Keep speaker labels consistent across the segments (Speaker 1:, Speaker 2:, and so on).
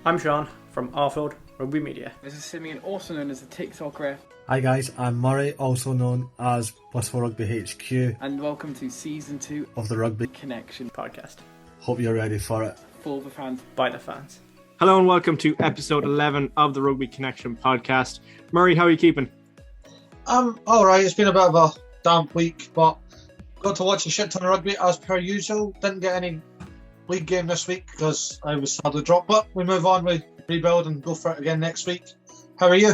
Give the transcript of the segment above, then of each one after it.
Speaker 1: I'm Sean from Offload, Rugby Media.
Speaker 2: This is Simeon, also known as the TikTok Ref.
Speaker 3: Hi guys, I'm Murray, also known as Blissful Rugby HQ.
Speaker 2: And welcome to Season 2
Speaker 3: of the Rugby
Speaker 2: Connection
Speaker 1: podcast.
Speaker 3: Hope you're ready for it.
Speaker 2: For the fans.
Speaker 1: By the fans.
Speaker 4: Hello and welcome to episode 11 of the Rugby Connection podcast. Murray, how are you keeping?
Speaker 5: Alright, it's been a bit of a damp week, but got to watch a shit ton of rugby as per usual. Didn't get any league game this week because I was sadly dropped, but we move on, we rebuild and go for it again next week. How are you?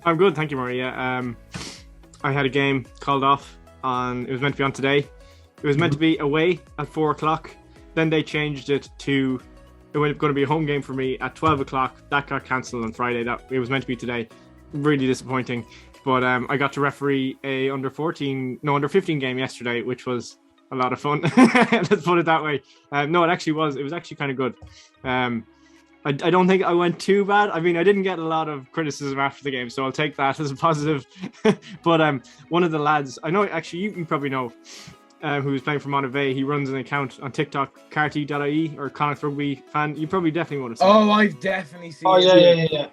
Speaker 4: I'm good, thank you, Murray. Yeah, I had a game called off it was meant to be on today. It was meant to be away at 4 o'clock. Then they changed it to, it was going to be a home game for me at 12 o'clock. That got cancelled on Friday. It was meant to be today. Really disappointing. But I got to referee a under 15 game yesterday, which was a lot of fun. Let's put it that way. No, it actually was. It was actually kind of good. I don't think I went too bad. I mean, I didn't get a lot of criticism after the game, so I'll take that as a positive. But one of the lads, I know, actually, you probably know, who was playing for Monterey, he runs an account on TikTok, carty.ie, or Connacht Rugby fan. You probably definitely would have seen
Speaker 2: it. I've definitely seen
Speaker 5: it. Yeah.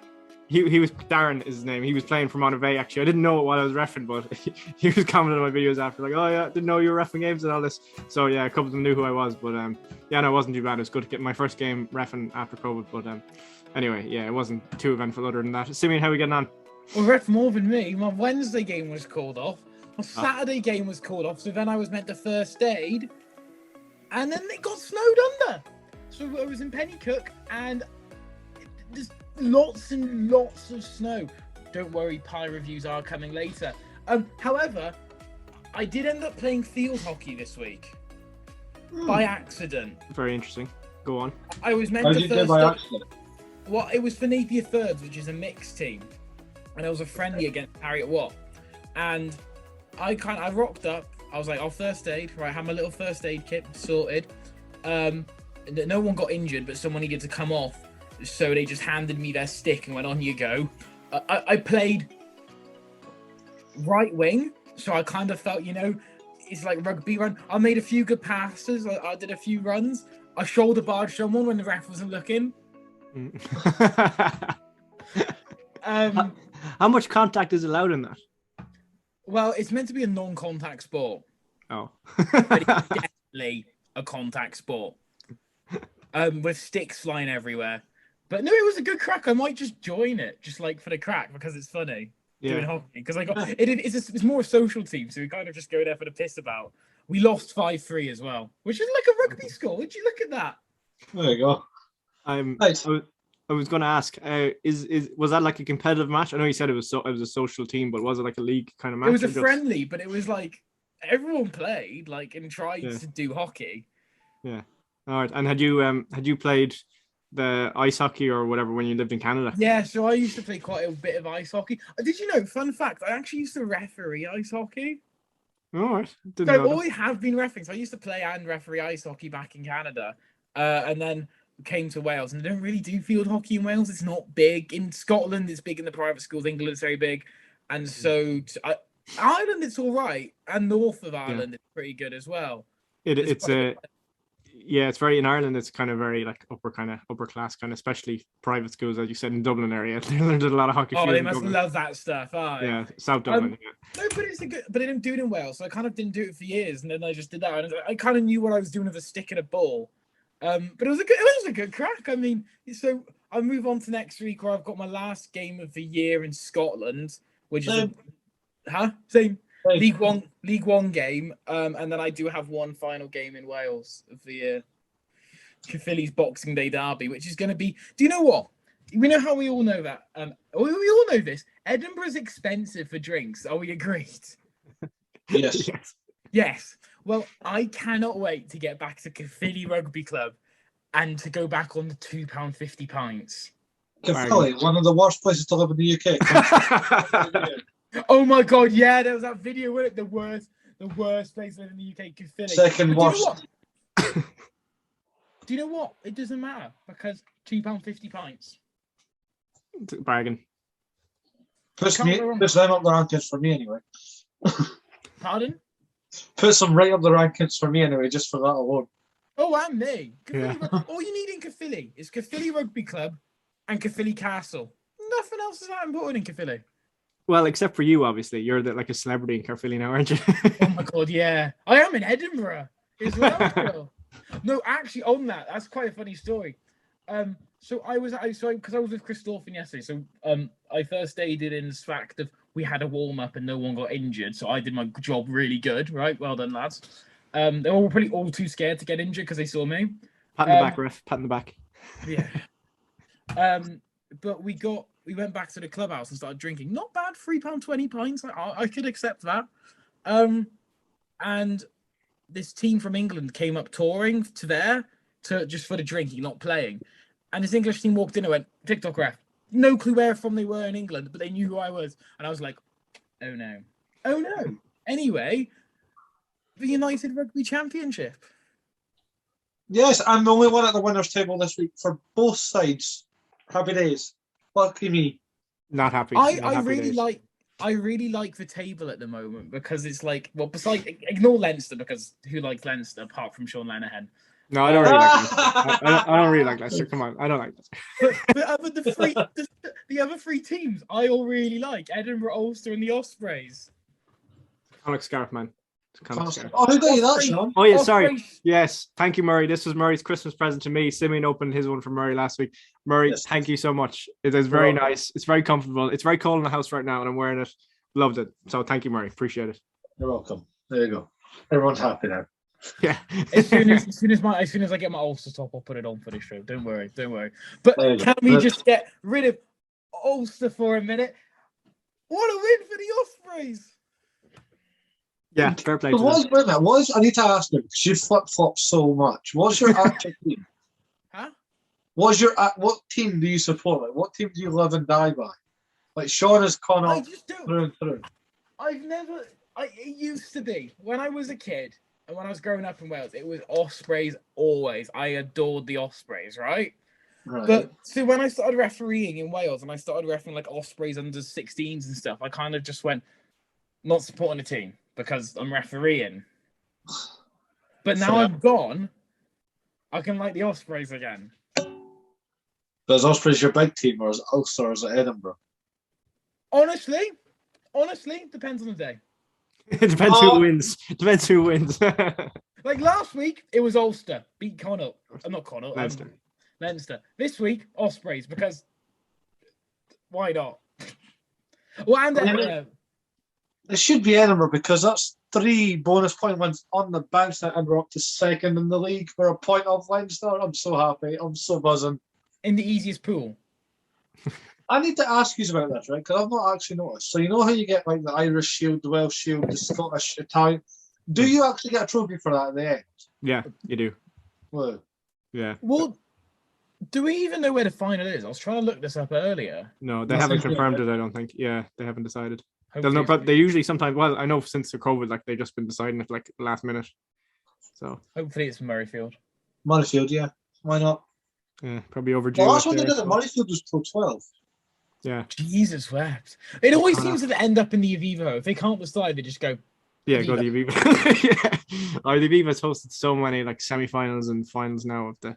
Speaker 4: He was, Darren is his name. He was playing for Monterey, actually. I didn't know it while I was reffing, but he was commenting on my videos after, like, oh yeah, didn't know you were reffing games and all this. So yeah, a couple of them knew who I was, but yeah, no, it wasn't too bad. It was good to get my first game reffing after COVID, but anyway, yeah, it wasn't too eventful other than that. Simeon, how are we getting on?
Speaker 2: Well, ref more than me. My Wednesday game was called off. My Saturday game was called off, so then I was meant to first aid, and then it got snowed under. So I was in Pennycook, and there's lots and lots of snow. Don't worry, pie reviews are coming later. However, I did end up playing field hockey this week by accident.
Speaker 4: Very interesting. Go on.
Speaker 2: I was meant to first by accident. Well, it was for Napier Thirds, which is a mixed team, and it was a friendly against Harriet Watt. And I rocked up. I was like, I'll first aid. Right, I had my little first aid kit sorted. No one got injured, but someone needed to come off. So they just handed me their stick and went, on you go. I played right wing, so I kind of felt, it's like rugby run. I made a few good passes. I did a few runs. I shoulder barged someone when the ref wasn't looking.
Speaker 4: How much contact is allowed in that?
Speaker 2: Well, it's meant to be a non-contact sport.
Speaker 4: Oh.
Speaker 2: But it's definitely a contact sport. With sticks flying everywhere. But no, it was a good crack. I might just join it, just like for the crack, because it's funny doing hockey. Because it's more a social team, so we kind of just go there for the piss about. We lost 5-3 as well, which is like a rugby score. Would you look at that?
Speaker 5: There you go.
Speaker 4: I was going to ask, was that like a competitive match? I know you said it was a social team, but was it like a league kind of match?
Speaker 2: It was a friendly, but it was like everyone played and tried to do hockey. Yeah.
Speaker 4: All right. And had you played the ice hockey or whatever when you lived in Canada?
Speaker 2: Yeah, so I used to play quite a bit of ice hockey. Did you know, fun fact, I actually used to referee ice hockey.
Speaker 4: All right.
Speaker 2: I always have been refereeing. So I used to play and referee ice hockey back in Canada. And then came to Wales, and they don't really do field hockey in Wales. It's not big. In Scotland, it's big in the private schools. England, it's very big. And so Ireland, it's all right. And north of Ireland, it's pretty good as well.
Speaker 4: It's very, in Ireland, it's kind of very like upper class, kind of, especially private schools, as you said, in Dublin area. They learned a lot of hockey.
Speaker 2: Oh, they must love that stuff.
Speaker 4: Yeah, South Dublin.
Speaker 2: No, but but I didn't do it in Wales, so I kind of didn't do it for years, and then I just did that. And I kind of knew what I was doing with a stick and a ball. But it was a good crack. I mean, so I move on to next week where I've got my last game of the year in Scotland, which is same. League One game, and then I do have one final game in Wales of the year, Caerphilly's Boxing Day derby, which is going to be. Do you know what? We know how we all know that. We all know this. Edinburgh's expensive for drinks. Are we agreed?
Speaker 5: Yes.
Speaker 2: Yes. Well, I cannot wait to get back to Caerphilly Rugby Club and to go back on the £2.50 pints.
Speaker 5: Caerphilly, one of the worst places to live in the UK.
Speaker 2: Oh my God! Yeah, there was that video with it. The worst place to live in the UK, Caerphilly.
Speaker 5: Second worst.
Speaker 2: Do you know what? It doesn't matter because £2.50 pints.
Speaker 4: Bargain.
Speaker 5: Puts them up the rankings for me anyway.
Speaker 2: Pardon?
Speaker 5: Puts them right up the rankings for me anyway, just for that alone.
Speaker 2: Oh, and me.
Speaker 4: Yeah.
Speaker 2: All you need in Caerphilly Caerphilly. It's Caerphilly Rugby Club and Caerphilly Castle. Nothing else is that important in Caerphilly.
Speaker 4: Well, except for you, obviously. You're like a celebrity in Caerphilly now, aren't you?
Speaker 2: Oh my god, yeah. I am in Edinburgh as well. Still. No, actually, on that's quite a funny story. So I was because I was with Chris Dorfin yesterday. So I first aided in the fact of we had a warm up and no one got injured. So I did my job really good, right? Well done, lads. They were all pretty all too scared to get injured because they saw me.
Speaker 4: Pat in the back, ref. Pat in the back.
Speaker 2: Yeah. But we went back to the clubhouse and started drinking. Not bad, £3.20 pints. I could accept that. And this team from England came up touring to there to just for the drinking, not playing. And this English team walked in and went, TikTok ref. No clue where from they were in England, but they knew who I was. And I was like, oh no. Oh no. Anyway, the United Rugby Championship.
Speaker 5: Yes, I'm the only one at the winners' table this week for both sides. Happy days. Lucky me.
Speaker 4: Not happy.
Speaker 2: I really like the table at the moment because it's like, well, besides ignore Leinster because who likes Leinster apart from Sean Lenihan?
Speaker 4: No, I don't really like Leicester. I don't really like Leicester. Come on, I don't like Leicester.
Speaker 2: But the other three teams I all really like: Edinburgh, Ulster, and the Ospreys.
Speaker 4: Conic Scarf, man.
Speaker 5: Oh, who got you that, Sean?
Speaker 4: Oh yeah, sorry.
Speaker 2: Ospreys.
Speaker 4: Yes, thank you, Murray. This was Murray's Christmas present to me. Simeon opened his one for Murray last week. Murray,
Speaker 5: Yes.
Speaker 4: thank you so much. It is very nice. It's very comfortable. It's very cold in the house right now, and I'm wearing it. Loved it. So thank you, Murray. Appreciate it.
Speaker 5: You're welcome. There you go. Everyone's happy now.
Speaker 4: Yeah.
Speaker 2: As soon as I get my Ulster top, I'll put it on for the show. Don't worry. But
Speaker 5: There you go.
Speaker 2: can we just get rid of Ulster for a minute? What a win for the Ospreys!
Speaker 4: Yeah, fair play to them.
Speaker 5: Wait a minute, I need to ask you because you flip-flop so much. What's your actual team?
Speaker 2: Huh?
Speaker 5: What team do you support? Like, what team do you live and die by? Like Sean is
Speaker 2: I
Speaker 5: Connacht
Speaker 2: just don't.
Speaker 5: through and through.
Speaker 2: It used to be when I was a kid and when I was growing up in Wales, it was Ospreys always. I adored the Ospreys, right?
Speaker 5: Right.
Speaker 2: But so when I started refereeing in Wales and I started refereeing like Ospreys under 16s and stuff, I kind of just went not supporting a team because I'm refereeing. But now
Speaker 5: Fair.
Speaker 2: I've gone, I can like the Ospreys again.
Speaker 5: Is Ospreys your big team or is it Ulster or is it Edinburgh?
Speaker 2: Honestly, depends on the day.
Speaker 4: It depends who wins. Depends who wins.
Speaker 2: Like last week, it was Ulster beat Connacht. Not Connacht.
Speaker 4: Leinster.
Speaker 2: Leinster. This week, Ospreys because why not? Well, and
Speaker 5: It should be Edinburgh because that's 3 bonus point wins on the bounce and we're up to second in the league. We're a point off Leinster. I'm so happy. I'm so buzzing.
Speaker 2: in the easiest pool.
Speaker 5: I need to ask you about this, right? Because I've not actually noticed. So you know how you get like the Irish Shield, the Welsh Shield, the Scottish, Italian. Do you actually get a trophy for that at the end?
Speaker 4: Yeah, you do.
Speaker 5: Well,
Speaker 4: Yeah.
Speaker 2: Well, do we even know where the final is? I was trying to look this up earlier.
Speaker 4: No, they
Speaker 5: Nothing
Speaker 4: haven't
Speaker 5: yet.
Speaker 4: confirmed it, I don't think. Yeah, they haven't decided. They'll
Speaker 2: Hopefully
Speaker 4: know,
Speaker 2: it's-
Speaker 4: but they usually sometimes, well, I know since the COVID, like they've just been deciding it like last minute. So,
Speaker 2: Hopefully it's Murrayfield.
Speaker 5: Murrayfield, yeah. Why not?
Speaker 4: yeah, probably overdue.
Speaker 5: Well, that's
Speaker 4: up
Speaker 5: what they
Speaker 4: there,
Speaker 5: did at
Speaker 4: so-
Speaker 5: Murrayfield was Pro 12.
Speaker 4: Yeah,
Speaker 2: Jesus wept. It always
Speaker 4: Connor.
Speaker 2: seems to end up in the Aviva. If they can't decide, they just go.
Speaker 4: yeah, go to the Aviva. Yeah, or the Aviva's hosted so many like semi-finals and finals now of the.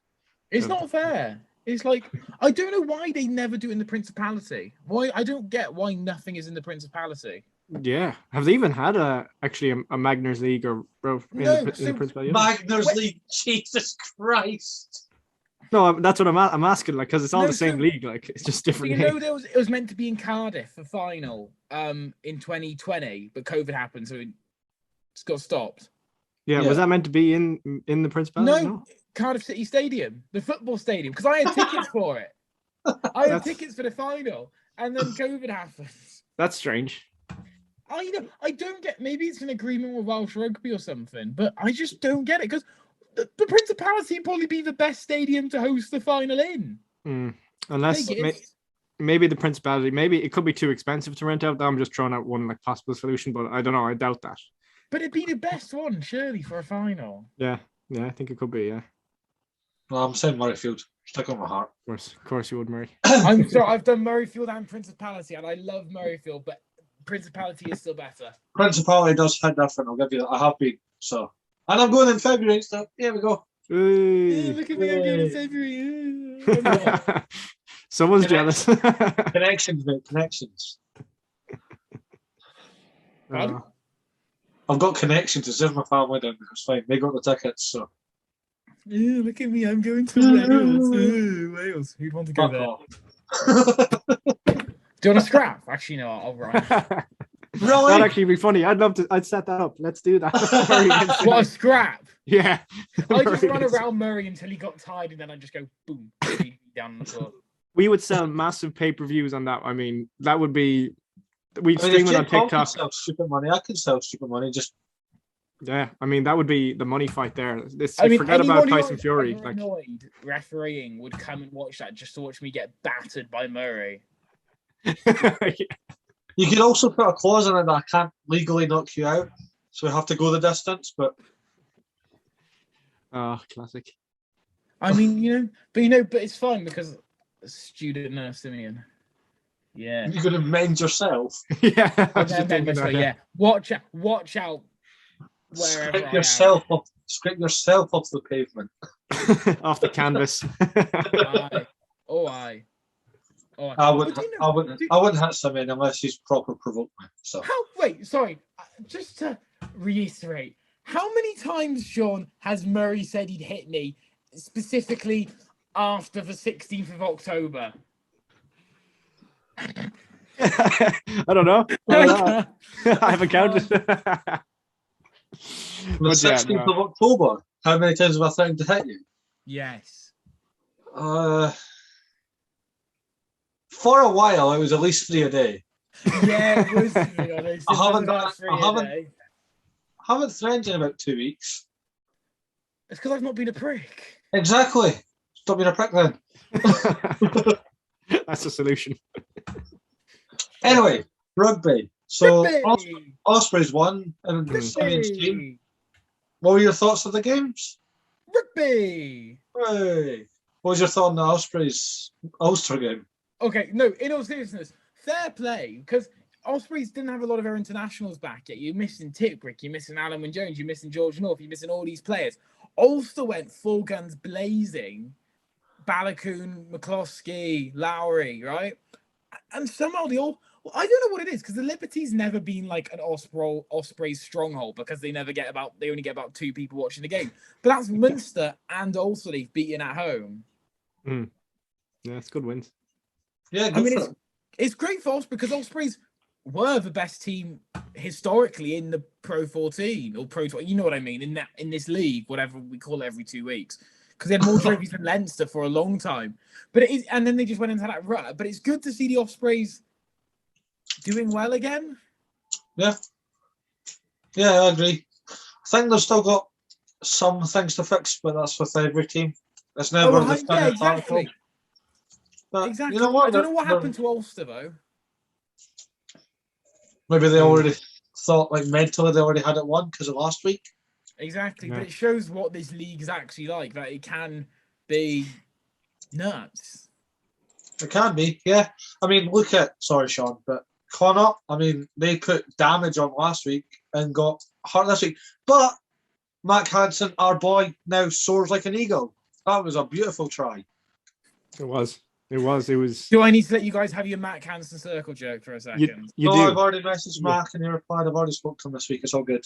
Speaker 2: It's
Speaker 4: Yeah.
Speaker 2: not fair. It's like I don't know why they never do it in the Principality. Why I don't get why nothing is in the Principality.
Speaker 4: Yeah, have they even had a Magners League or in
Speaker 2: No,
Speaker 4: the
Speaker 2: so
Speaker 4: Principal?
Speaker 5: Magners
Speaker 2: Wait.
Speaker 5: League, Jesus Christ.
Speaker 4: No, that's what I'm asking. Like, because it's all
Speaker 2: No,
Speaker 4: the same
Speaker 2: so-
Speaker 4: league. Like, it's just
Speaker 2: So
Speaker 4: different.
Speaker 2: you know
Speaker 4: names.
Speaker 2: it was meant to be in Cardiff for final in 2020, but COVID happened, so it's got stopped.
Speaker 4: Yeah,
Speaker 5: Yeah.
Speaker 4: was that meant to be in the Principality?
Speaker 2: No, Cardiff City Stadium, the football stadium, because I had tickets for it. I had
Speaker 4: That's-
Speaker 2: tickets for the final, and then COVID happened.
Speaker 4: That's strange.
Speaker 2: I don't get. Maybe it's an agreement with Welsh Rugby or something, but I just don't get it because the Principality would probably be the best stadium to host the final in.
Speaker 4: Unless
Speaker 2: Thing is,
Speaker 4: maybe the Principality, maybe it could be too expensive to rent out. I'm just throwing out one like possible solution, but I don't know. I doubt that.
Speaker 2: but it'd be the best one, surely, for a final.
Speaker 4: Yeah, I think it could be. Yeah,
Speaker 5: Well, I'm saying Murrayfield. Stick on my heart.
Speaker 4: of course you would, Murray.
Speaker 2: I'm sorry, I've done Murrayfield and Principality, and I love Murrayfield, but Principality is still better.
Speaker 5: Principality does hit different. I'll give you that. I have been. So, and I'm going in February. So here we go.
Speaker 4: Hey.
Speaker 2: Look at me, I'm doing it February. I'm not.
Speaker 4: Someone's jealous.
Speaker 5: Connections, mate. Connections.
Speaker 2: Pardon?
Speaker 5: I've got connections. It's in my family down there. It's fine. They got the tickets, so.
Speaker 2: Look at me, I'm going to Wales. Wales. Who'd want to go
Speaker 5: Fuck
Speaker 2: there?
Speaker 5: off.
Speaker 2: Do you want to scrap? Actually, no, I'll run.
Speaker 5: Really?
Speaker 4: That'd actually be funny. I'd set that up. Let's do that. Murray against
Speaker 2: What, a
Speaker 4: me.
Speaker 2: scrap?
Speaker 4: Yeah.
Speaker 2: I just
Speaker 4: Murray
Speaker 2: run
Speaker 4: against-
Speaker 2: around Murray until he got tired, and then I just go boom, down on the floor.
Speaker 4: We would sell massive pay-per-views on that. I mean, that would be. We'd
Speaker 5: I mean,
Speaker 4: stream
Speaker 5: if
Speaker 4: it on
Speaker 5: Jake Paul can
Speaker 4: TikTok.
Speaker 5: sell stupid money, I can sell stupid money. Just
Speaker 4: Yeah, I mean that would be the money fight there.
Speaker 2: I mean,
Speaker 4: Forget about
Speaker 2: anyone who
Speaker 4: Tyson
Speaker 2: was
Speaker 4: Fury.
Speaker 2: ever
Speaker 4: Like,
Speaker 2: annoyed refereeing would come and watch that just to watch me get battered by Murray.
Speaker 5: you could also put a clause in it that I can't legally knock you out, so we have to go the distance. But
Speaker 4: oh, classic.
Speaker 2: I mean, but it's fine because student nurse Simeon. Yeah.
Speaker 5: you're gonna mend yourself.
Speaker 4: Yeah, I
Speaker 2: I
Speaker 4: was just thinking that,
Speaker 2: yeah. Watch out. Wherever
Speaker 5: Scrape yourself off the pavement.
Speaker 4: off the canvas.
Speaker 2: Aye.
Speaker 5: I
Speaker 2: But
Speaker 5: wouldn't hit Simeon unless he's proper provoked me. So
Speaker 2: Sorry. Just to reiterate, how many times, Sean, has Murray said he'd hit me, specifically after the 16th of October?
Speaker 4: I don't know. I haven't counted.
Speaker 5: the
Speaker 4: But yeah,
Speaker 5: 16th
Speaker 4: no.
Speaker 5: of October. How many times have I threatened to hit you?
Speaker 2: Yes.
Speaker 5: For a while, it was at least 3 a day.
Speaker 2: Yeah, it was, to be honest.
Speaker 5: I
Speaker 2: It
Speaker 5: haven't-
Speaker 2: was about 3
Speaker 5: I
Speaker 2: a
Speaker 5: haven't-
Speaker 2: day.
Speaker 5: I haven't threatened you in about 2 weeks.
Speaker 2: It's because I've not been a prick.
Speaker 5: Exactly. Stop being a prick then.
Speaker 4: That's the solution.
Speaker 5: Anyway, rugby. So
Speaker 2: Rugby!
Speaker 5: Ospreys won and Simeon's team. What were your thoughts of the games?
Speaker 2: Rugby!
Speaker 5: Hey. What was your thought on the Ospreys Ulster game?
Speaker 2: Okay, no, in all seriousness, fair play, because Ospreys didn't have a lot of their internationals back yet. You're missing Tipbrick, you're missing Alan Wynne-Jones, you're missing George North, you're missing all these players. Ulster went full guns blazing. Balakoon, McCloskey, Lowry, right? And somehow I don't know what it is, because the Liberty's never been like an Ospreys stronghold because they only get about 2 people watching the game. But that's Munster and Ulster they've beaten at home.
Speaker 4: Yeah, it's good wins.
Speaker 5: Yeah,
Speaker 2: I
Speaker 5: good
Speaker 2: mean,
Speaker 5: for them.
Speaker 2: it's great for Ospreys because Ospreys were the best team historically in the Pro 14 or Pro 12. You know what I mean? In this league, whatever we call it every 2 weeks, because they had more trophies than Leinster for a long time. But it is, and then they just went into that rut. But it's good to see the Ospreys doing well again.
Speaker 5: Yeah, I agree. I think they've still got some things to fix, but that's with every team. It's never the finished article.
Speaker 2: exactly.
Speaker 5: But
Speaker 2: Exactly.
Speaker 5: you know what?
Speaker 2: I don't know what happened to Ulster though.
Speaker 5: Maybe they already thought, like, mentally they already had it won because of last week.
Speaker 2: Exactly,
Speaker 4: Yeah.
Speaker 2: but it shows what this league is actually like. That it can be nuts.
Speaker 5: It can be, yeah. I mean, sorry, Sean, but Connacht, I mean, they put damage on last week and got hurt this week. But Mac Hansen, our boy, now soars like an eagle. That was a beautiful try.
Speaker 4: It was.
Speaker 2: Do I need to let you guys have your Matt Hansen circle joke for a second?
Speaker 4: You
Speaker 5: Oh,
Speaker 4: do.
Speaker 5: I've already messaged Mac and he replied. I've already spoken to him this week. It's all good.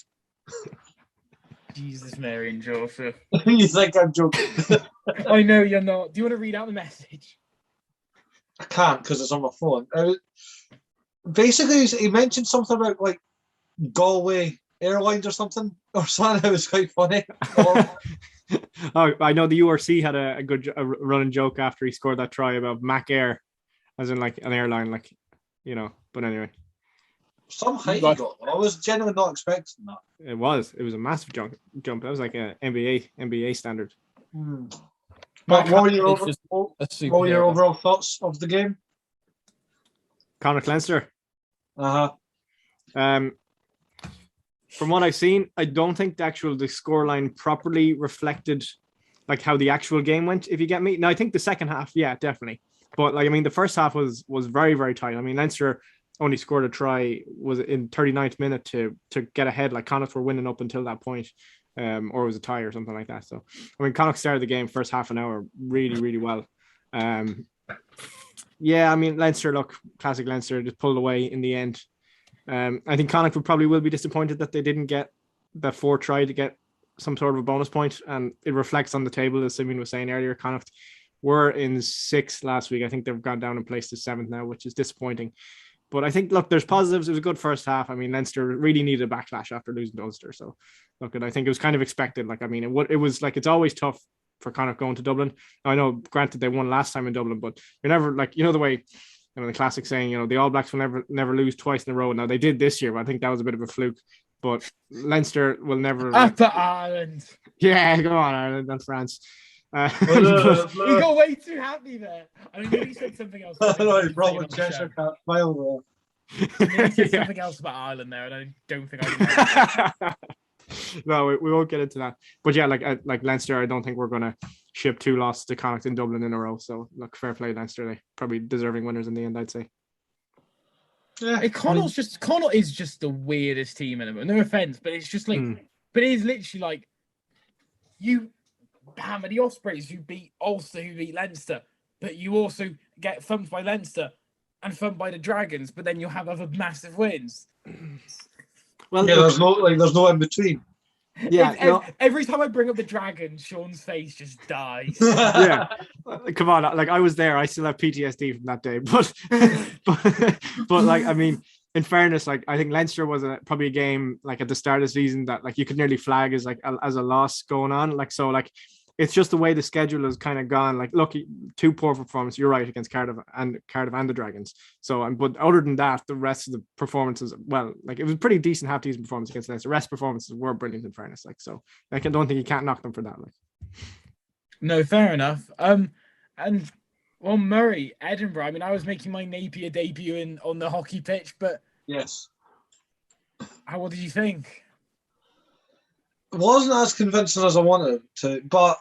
Speaker 2: Jesus, Mary and Joseph.
Speaker 5: You think I'm joking?
Speaker 2: I know you're not. Do you want to read out the message?
Speaker 5: I can't because it's on my phone. Basically, he mentioned something about like Galway Airlines or something. It was quite funny.
Speaker 4: Oh, I know the URC had a good running joke after he scored that try about Mac Air, as in like an airline, like, you know. But anyway,
Speaker 5: Some height he got. I was genuinely not expecting that.
Speaker 4: it was a massive jump. That was like an NBA standard.
Speaker 5: But what were your overall thoughts of the game?
Speaker 4: Connacht Leinster.
Speaker 5: Uh-huh.
Speaker 4: From what I've seen, I don't think the scoreline properly reflected like how the actual game went, if you get me. Now I think the second half, yeah, definitely. But like, I mean, the first half was very, very tight. I mean, Leinster only scored a try was in 39th minute to get ahead. Like Connacht were winning up until that point. or it was a tie or something like that. So I mean, Connacht started the game first half an hour really, really well. Yeah, I mean, Leinster, look, classic Leinster, just pulled away in the end. I think Connacht will be disappointed that they didn't get the 4 try to get some sort of a bonus point, and it reflects on the table, as Simeon was saying earlier. Connacht were in 6th last week. I think they've gone down and placed to 7th now, which is disappointing. But I think, look, there's positives. It was a good first half. I mean, Leinster really needed a backlash after losing to Ulster. So, look, and I think it was kind of expected. Like, I mean, it was like, it's always tough for Connacht going to Dublin. Now, I know, granted, they won last time in Dublin, but you're never, like, you know, the way, the classic saying, the All Blacks will never lose twice in a row. Now, they did this year, but I think that was a bit of a fluke. But Leinster will never.
Speaker 2: Up at Ireland.
Speaker 4: Yeah, go on, Ireland and France.
Speaker 2: We got way too happy there. I mean, you said something else.
Speaker 5: Robert Cheshire can't smile
Speaker 2: there. You said something else about Ireland there, and I don't think I.
Speaker 4: No, we won't get into that. But yeah, like Leinster, I don't think we're going to ship 2 losses to Connacht in Dublin in a row. So, look, fair play, Leinster. They probably deserving winners in the end, I'd say.
Speaker 2: Yeah, Connacht is just the weirdest team in them. No offense, but it's just like, but it is literally like, you hammer the Ospreys who beat Ulster, who beat Leinster, but you also get thumped by Leinster and thumped by the Dragons, but then you'll have other massive wins.
Speaker 5: Well, yeah, there's no in between.
Speaker 4: Yeah,
Speaker 2: every time I bring up the Dragons, Sean's face just dies.
Speaker 4: Yeah, come on, like, I was there. I still have PTSD from that day, but like, I mean, in fairness, like, I think Leinster was probably a game, like, at the start of the season that, like, you could nearly flag as like as a loss going on. Like, so, like, it's just the way the schedule has kind of gone. Like, look, 2 poor performances. You're right, against Cardiff and the Dragons. So, but other than that, the rest of the performances, well, like, it was a pretty decent performance against Leinster. The rest of performances were brilliant, in fairness. Like, so I don't think you can't knock them for that. Like,
Speaker 2: no, fair enough. And well, Murray, Edinburgh. I mean, I was making my Napier debut on the hockey pitch, but
Speaker 5: yes.
Speaker 2: What did you think?
Speaker 5: It wasn't as convincing as I wanted to, but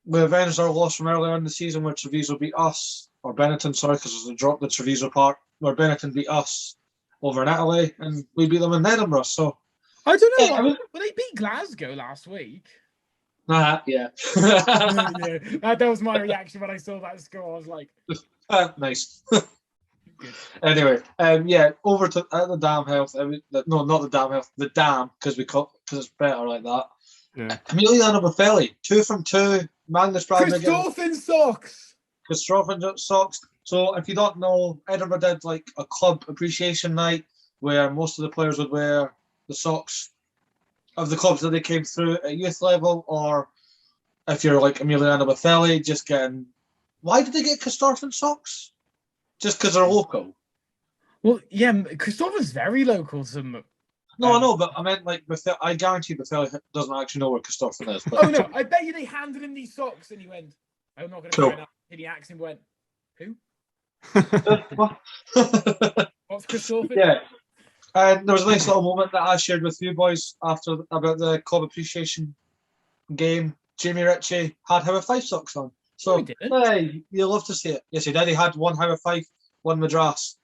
Speaker 5: we avenged our loss from earlier in the season where Treviso beat us, or Benetton, sorry, because they dropped the Treviso part, where Benetton beat us over in Italy, and we beat them in Edinburgh. So
Speaker 2: I don't know. Well, they beat Glasgow last week.
Speaker 5: Yeah.
Speaker 2: Yeah, that was my reaction when I saw that score. I was like,
Speaker 5: nice. Anyway, over to the Dam Health. No, not the Dam Health, the Dam, because it's better like that.
Speaker 4: Yeah.
Speaker 5: Emiliano Buffelli, 2 from 2. Magnus Bradley.
Speaker 2: Christophin socks.
Speaker 5: So if you don't know, Edinburgh did like a club appreciation night where most of the players would wear the socks of the clubs that they came through at youth level, or if you're like Emiliano Buffelli, just getting. Why did they get Christophin socks? Just because they're local.
Speaker 2: Well, yeah, Christopher's very local to them.
Speaker 5: No, I know, but I meant like I guarantee Buffelli doesn't actually know where Christopher is. But...
Speaker 2: Oh no, I bet you they handed him these socks and he went, I'm not going to find out. And he asked him, went, who? What's Christopher?
Speaker 5: Yeah. And there was a nice little moment that I shared with you boys about the club appreciation game. Jamie Ritchie had Howard Fife socks on. So, hey, you'll love to see it. Yes, he did. He had 1 Howard Fife, 1 Madras.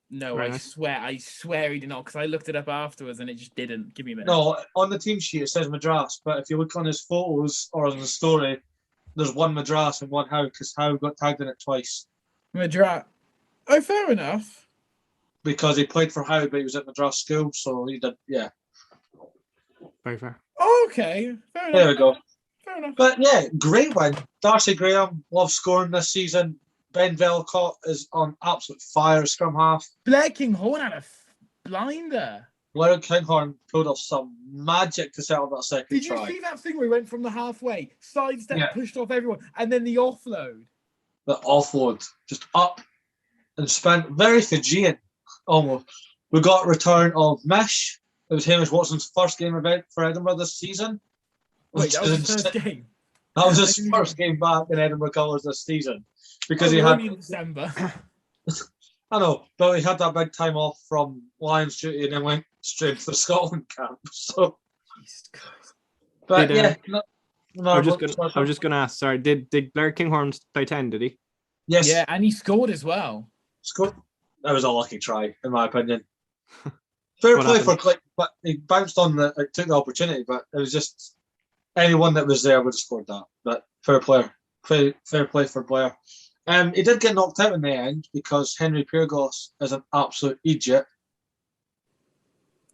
Speaker 2: No, I swear he did not, because I looked it up afterwards and it just didn't. Give me a minute.
Speaker 5: No, on the team sheet it says Madras, but if you look on his photos or on the story, there's 1 Madras and 1 Howe, because Howe got tagged in it twice.
Speaker 2: Madras. Oh, fair enough.
Speaker 5: Because he played for Howe, but he was at Madras school, so he did, yeah.
Speaker 4: Very fair.
Speaker 2: Oh, okay, fair enough.
Speaker 5: There we go.
Speaker 2: Fair enough.
Speaker 5: But yeah, great win. Darcy Graham loves scoring this season. Ben Velcott is on absolute fire, scrum half.
Speaker 2: Blair Kinghorn had a blinder.
Speaker 5: Blair Kinghorn pulled off some magic to settle that second try.
Speaker 2: Did you see that thing where he went from the halfway, sidestep, pushed off everyone, and then the offload?
Speaker 5: The offload, just up and spent, very Fijian, almost. We got a return of Mish. It was Hamish Watson's first game event for Edinburgh this season.
Speaker 2: Wait, that was his first game?
Speaker 5: That was his first game back in Edinburgh colours this season. Because he had
Speaker 2: in December.
Speaker 5: I know, but he had that big time off from Lions duty and then went straight to the Scotland camp. So, but I
Speaker 4: was just gonna ask. Sorry, did Blair Kinghorn play 10? Did he?
Speaker 5: Yes.
Speaker 2: Yeah, and he scored as well.
Speaker 5: Scored. That was a lucky try, in my opinion. Fair play for but he bounced on took the opportunity, but it was just anyone that was there would have scored that. But fair play for Blair. He did get knocked out in the end because Henry Pyrgos is an absolute idiot.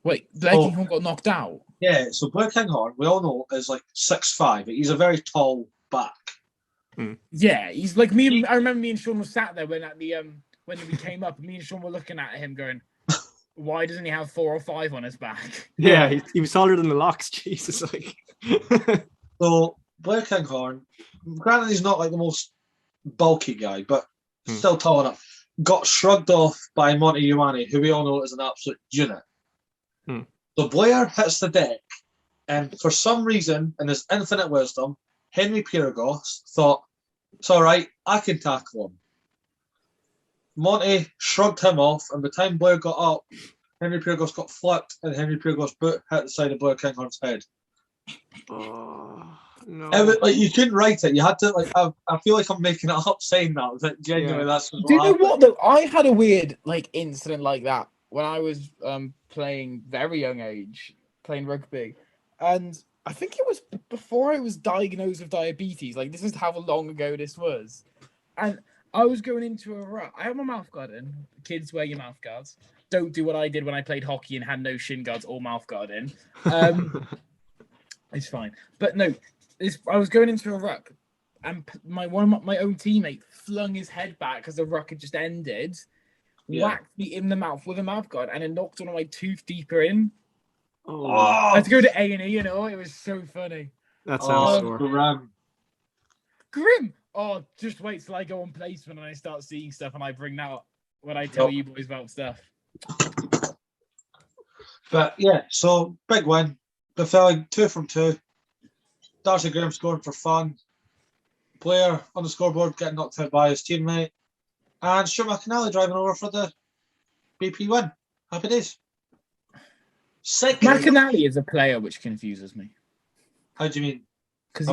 Speaker 2: Wait, Blair Kinghorn got knocked out?
Speaker 5: Yeah, so Blair Kinghorn, we all know, is like 6'5". He's a very tall back.
Speaker 2: Yeah, he's like me. I remember me and Sean were sat there when we came up, and me and Sean were looking at him going, why doesn't he have 4 or 5 on his back?
Speaker 4: Yeah, he was taller than the locks. Jesus, like.
Speaker 5: So Blair Kinghorn, granted he's not like the most bulky guy, but still tall enough, got shrugged off by Monty Ioane, who we all know is an absolute unit. So Blair hits the deck, and for some reason, in his infinite wisdom, Henry Pyrgos thought, it's all right, I can tackle him. Monty shrugged him off, and by the time Blair got up, Henry Pyrgos got flipped, and Henry Pyrgos' boot hit the side of Blair Kinghorn's head.
Speaker 4: Oh, no.
Speaker 5: It was, like, you couldn't write it. You had to, like, I feel like I'm making it up saying that. But genuinely, that's what
Speaker 2: Do you know
Speaker 5: happened.
Speaker 2: what, though? I had a weird, like, incident like that when I was playing very young age, playing rugby. And I think it was before I was diagnosed with diabetes. Like, this is how long ago this was. And I was going into a rut. I had my mouth guard in. Kids, wear your mouth guards. Don't do what I did when I played hockey and had no shin guards or mouth guard in. It's fine. But no, I was going into a ruck, and my own teammate flung his head back because the ruck had just ended, whacked me in the mouth with a mouth guard, and it knocked one of my tooth deeper in. I had to go to A&E, you know. It was so funny.
Speaker 4: That sounds sore.
Speaker 2: Grim. Oh, just wait till I go on placement and I start seeing stuff, and I bring that up when I tell you boys about stuff.
Speaker 5: But yeah, so big win. The fella 2 from 2. Darcy Graham scoring for fun. Blair on the scoreboard getting knocked out by his teammate. And Stuart McAnally driving over for the BP win. Happy days. Second.
Speaker 2: McAnally is a player which confuses me.
Speaker 5: How do you mean?
Speaker 2: Because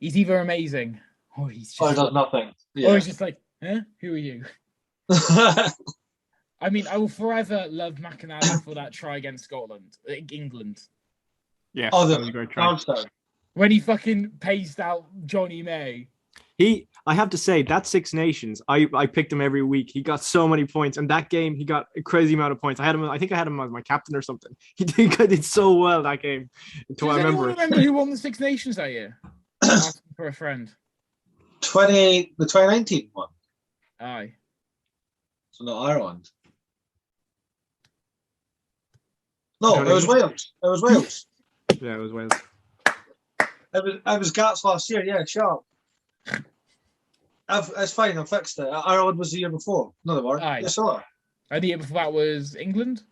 Speaker 2: he's either amazing or he's just
Speaker 5: does nothing. Yeah.
Speaker 2: Or he's just like, huh? Who are you? I mean, I will forever love McAnally for that try against Scotland, England.
Speaker 4: Yeah,
Speaker 5: that
Speaker 4: was a great try.
Speaker 2: When he fucking paced out Johnny May.
Speaker 4: I have to say, that Six Nations, I picked him every week. He got so many points, and that game he got a crazy amount of points. I think I had him as my captain or something. He did so well that game.
Speaker 2: Does anyone remember who won the Six Nations that year? Asking for a friend.
Speaker 5: The 2019 one.
Speaker 2: Aye.
Speaker 5: So not Ireland. No, it was Wales. It was Wales.
Speaker 4: Yeah, it was Wales.
Speaker 5: It was Gats last year. Yeah, sharp. It's fine. I fixed it. Ireland was the year before. No, they weren't.
Speaker 2: Aye.
Speaker 5: Yes, they were.
Speaker 2: And the year before that was England?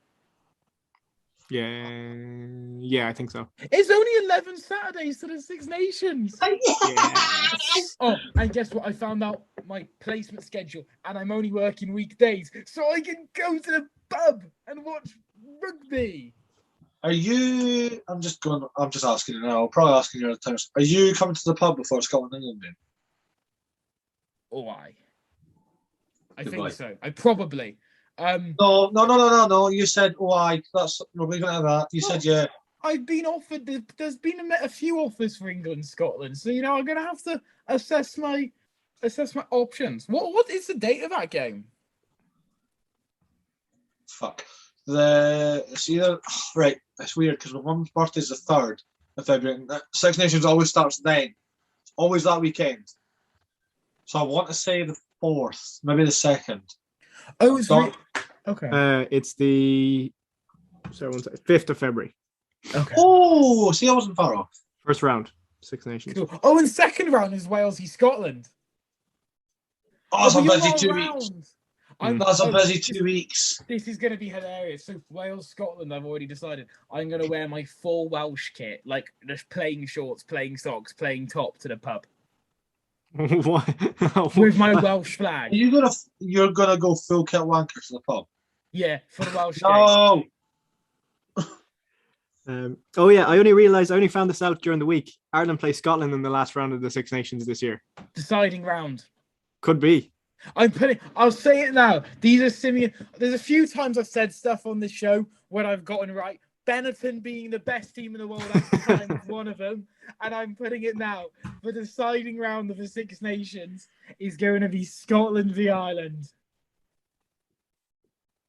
Speaker 4: Yeah, I think so.
Speaker 2: It's only 11 Saturdays to the Six Nations.
Speaker 5: Yes.
Speaker 2: Oh, and guess what? I found out my placement schedule, and I'm only working weekdays, so I can go to the pub and watch rugby.
Speaker 5: Are you? I'm just asking you now. I'll probably asking you other times. Are you coming to the pub before Scotland England game?
Speaker 2: Oh, I
Speaker 5: Goodbye.
Speaker 2: think so. I probably.
Speaker 5: No. You said why? That's we're leaving it at that. You said yeah.
Speaker 2: I've been offered. There's been a few offers for England, Scotland. So I'm gonna have to assess my options. What is the date of that game?
Speaker 5: Fuck. It's either right. It's weird because my mum's birthday is the 3rd of February. Six Nations always starts then. It's always that weekend. So I want to say the 4th, maybe the 2nd.
Speaker 2: Oh, it's okay.
Speaker 4: It's the 5th of February.
Speaker 2: Okay.
Speaker 5: Oh, see, I wasn't far off.
Speaker 4: First round, Six Nations.
Speaker 2: Cool. Oh, and second round is Wales v Scotland.
Speaker 5: Oh, it's a busy 2 weeks. That's a busy 2 weeks.
Speaker 2: This is going to be hilarious. So Wales, Scotland, I've already decided. I'm going to wear my full Welsh kit, like just playing shorts, playing socks, playing top to the pub.
Speaker 4: What?
Speaker 2: With my Welsh flag.
Speaker 5: You're gonna go full kit wanker to the pub?
Speaker 2: Yeah, for the Welsh
Speaker 5: No.
Speaker 4: Oh yeah, I only found this out during the week. Ireland plays Scotland in the last round of the Six Nations this year.
Speaker 2: Deciding round.
Speaker 4: Could be.
Speaker 2: I'll say it now. These are there's a few times I've said stuff on this show when I've gotten right. Benetton being the best team in the world at the time was one of them, and I'm putting it now. The deciding round of the Six Nations is going to be Scotland v Ireland.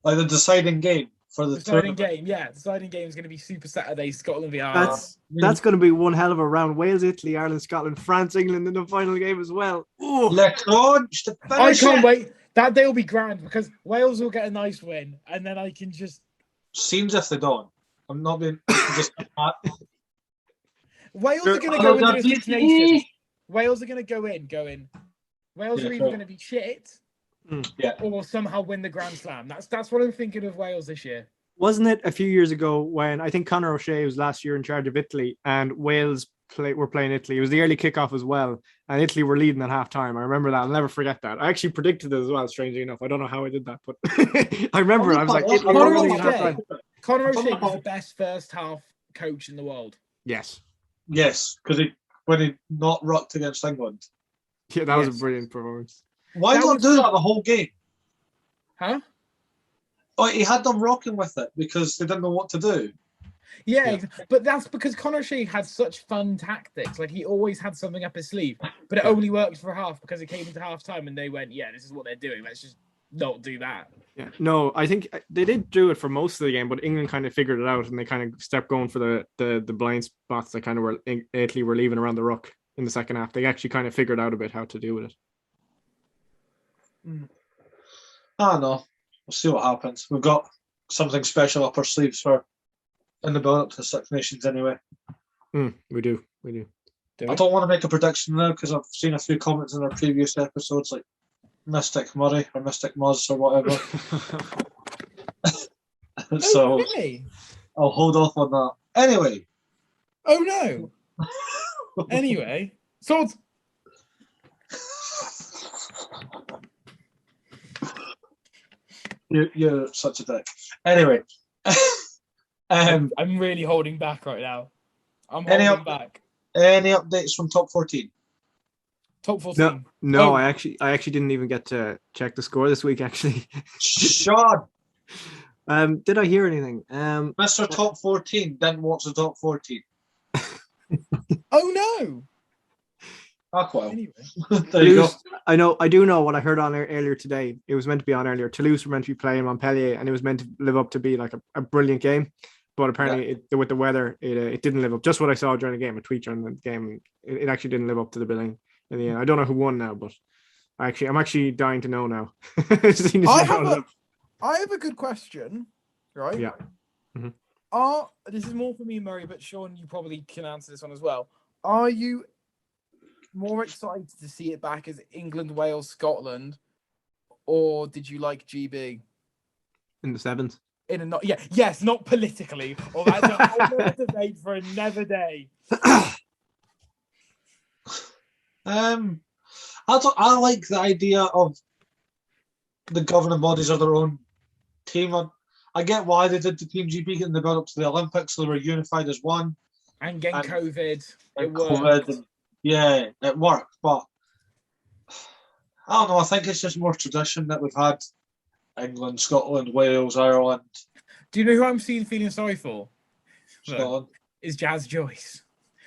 Speaker 5: Like the deciding game for the
Speaker 2: Deciding
Speaker 5: tournament.
Speaker 2: game, yeah. Deciding game is going to be Super Saturday, Scotland v Ireland.
Speaker 4: That's going to be one hell of a round. Wales, Italy, Ireland, Scotland, France, England in the final game as well. Ooh.
Speaker 5: Le Crunch to
Speaker 2: I
Speaker 5: finish
Speaker 2: can't
Speaker 5: it.
Speaker 2: wait. That day will be grand because Wales will get a nice win, and then I can just.
Speaker 5: Seems if they don't. I'm not being just.
Speaker 2: Wales are going to go into the Six Nations. Wales are going to go in. Wales are either going to be shit, or somehow win the Grand Slam. That's what I'm thinking of Wales this year.
Speaker 4: Wasn't it a few years ago when I think Conor O'Shea was last year in charge of Italy and Wales were playing Italy? It was the early kickoff as well, and Italy were leading at half time. I remember that. I'll never forget that. I actually predicted it as well, strangely enough. I don't know how I did that, but I remember it. I was like, Italy were leading at half time.
Speaker 2: Conor O'Shea was the best first half coach in the world.
Speaker 4: Yes,
Speaker 5: because when he not rocked against England.
Speaker 4: Yeah, that was a brilliant performance.
Speaker 5: Why not do that the whole game?
Speaker 2: Huh?
Speaker 5: Oh, he had them rocking with it because they didn't know what to do.
Speaker 2: Yeah, but that's because Conor O'Shea had such fun tactics. Like, he always had something up his sleeve, but it only worked for half because it came into half time and they went, yeah, this is what they're doing. Let's just not do that.
Speaker 4: Yeah, no, I think they did do it for most of the game, but England kind of figured it out and they kind of stepped going for the blind spots that kind of were Italy were leaving around the ruck in the second half. They actually kind of figured out a bit how to deal with it.
Speaker 5: I don't know. We'll see what happens. We've got something special up our sleeves for in the build up to the Six Nations anyway.
Speaker 4: We do.
Speaker 5: I don't want to make a prediction now because I've seen a few comments in our previous episodes like Mystic Murray or Mystic Muzz or whatever. So
Speaker 2: really?
Speaker 5: I'll hold off on that. Anyway.
Speaker 2: Oh no. Anyway. So
Speaker 5: You're such a dick. Anyway.
Speaker 2: I'm really holding back right now. I'm holding back.
Speaker 5: Any updates from top 14?
Speaker 2: Top 14.
Speaker 4: No, I actually didn't even get to check the score this week, actually.
Speaker 5: Sean!
Speaker 4: Did I hear anything?
Speaker 5: Mr. Top 14 didn't watch the top 14.
Speaker 2: Oh no!
Speaker 5: Well.
Speaker 2: Anyway.
Speaker 5: There you go.
Speaker 4: I do know what I heard on earlier today. It was meant to be on earlier. Toulouse were meant to be playing Montpellier, and it was meant to live up to be like a brilliant game. But apparently, with the weather, it didn't live up. Just what I saw during the game, a tweet during the game, it actually didn't live up to the billing in the end. I don't know who won now, but I'm actually dying to know now.
Speaker 2: I have a good question, right?
Speaker 4: Yeah. Mm-hmm.
Speaker 2: This is more for me and Murray, but Sean, you probably can answer this one as well. Are you more excited to see it back as England, Wales, Scotland, or did you like GB
Speaker 4: in the sevens?
Speaker 2: Yes, not politically. Or that's a whole other debate for another day.
Speaker 5: I like the idea of the governing bodies of their own team. I get why they did the Team GB getting the build up to the Olympics, so they were unified as one.
Speaker 2: And getting COVID.
Speaker 5: It worked, but I don't know. I think it's just more tradition that we've had England, Scotland, Wales, Ireland.
Speaker 2: Do you know who I'm feeling sorry for?
Speaker 5: Scotland.
Speaker 2: Is Jazz Joyce.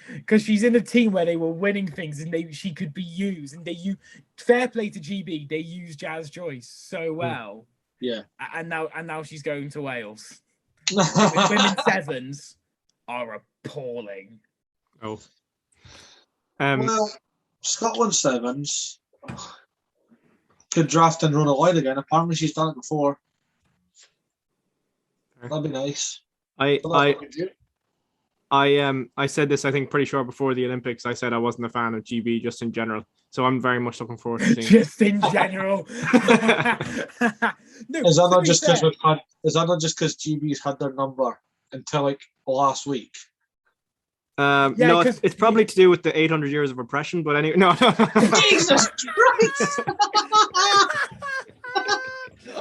Speaker 2: Because she's in a team where they were winning things and she could be used. And fair play to GB, they use Jazz Joyce so well.
Speaker 5: Yeah.
Speaker 2: And now she's going to Wales. Women's sevens are appalling.
Speaker 4: Oh.
Speaker 5: Well, Scotland sevens could draft and run a line again. Apparently, she's done it before. That'd be nice.
Speaker 4: I said this, I think, pretty sure before the Olympics. I said I wasn't a fan of GB just in general. So I'm very much looking forward to seeing
Speaker 2: just in general. No,
Speaker 5: is that not just because GB's had their number until like last week?
Speaker 4: No, it's probably to do with the 800 years of oppression, but anyway, no.
Speaker 5: Jesus Christ!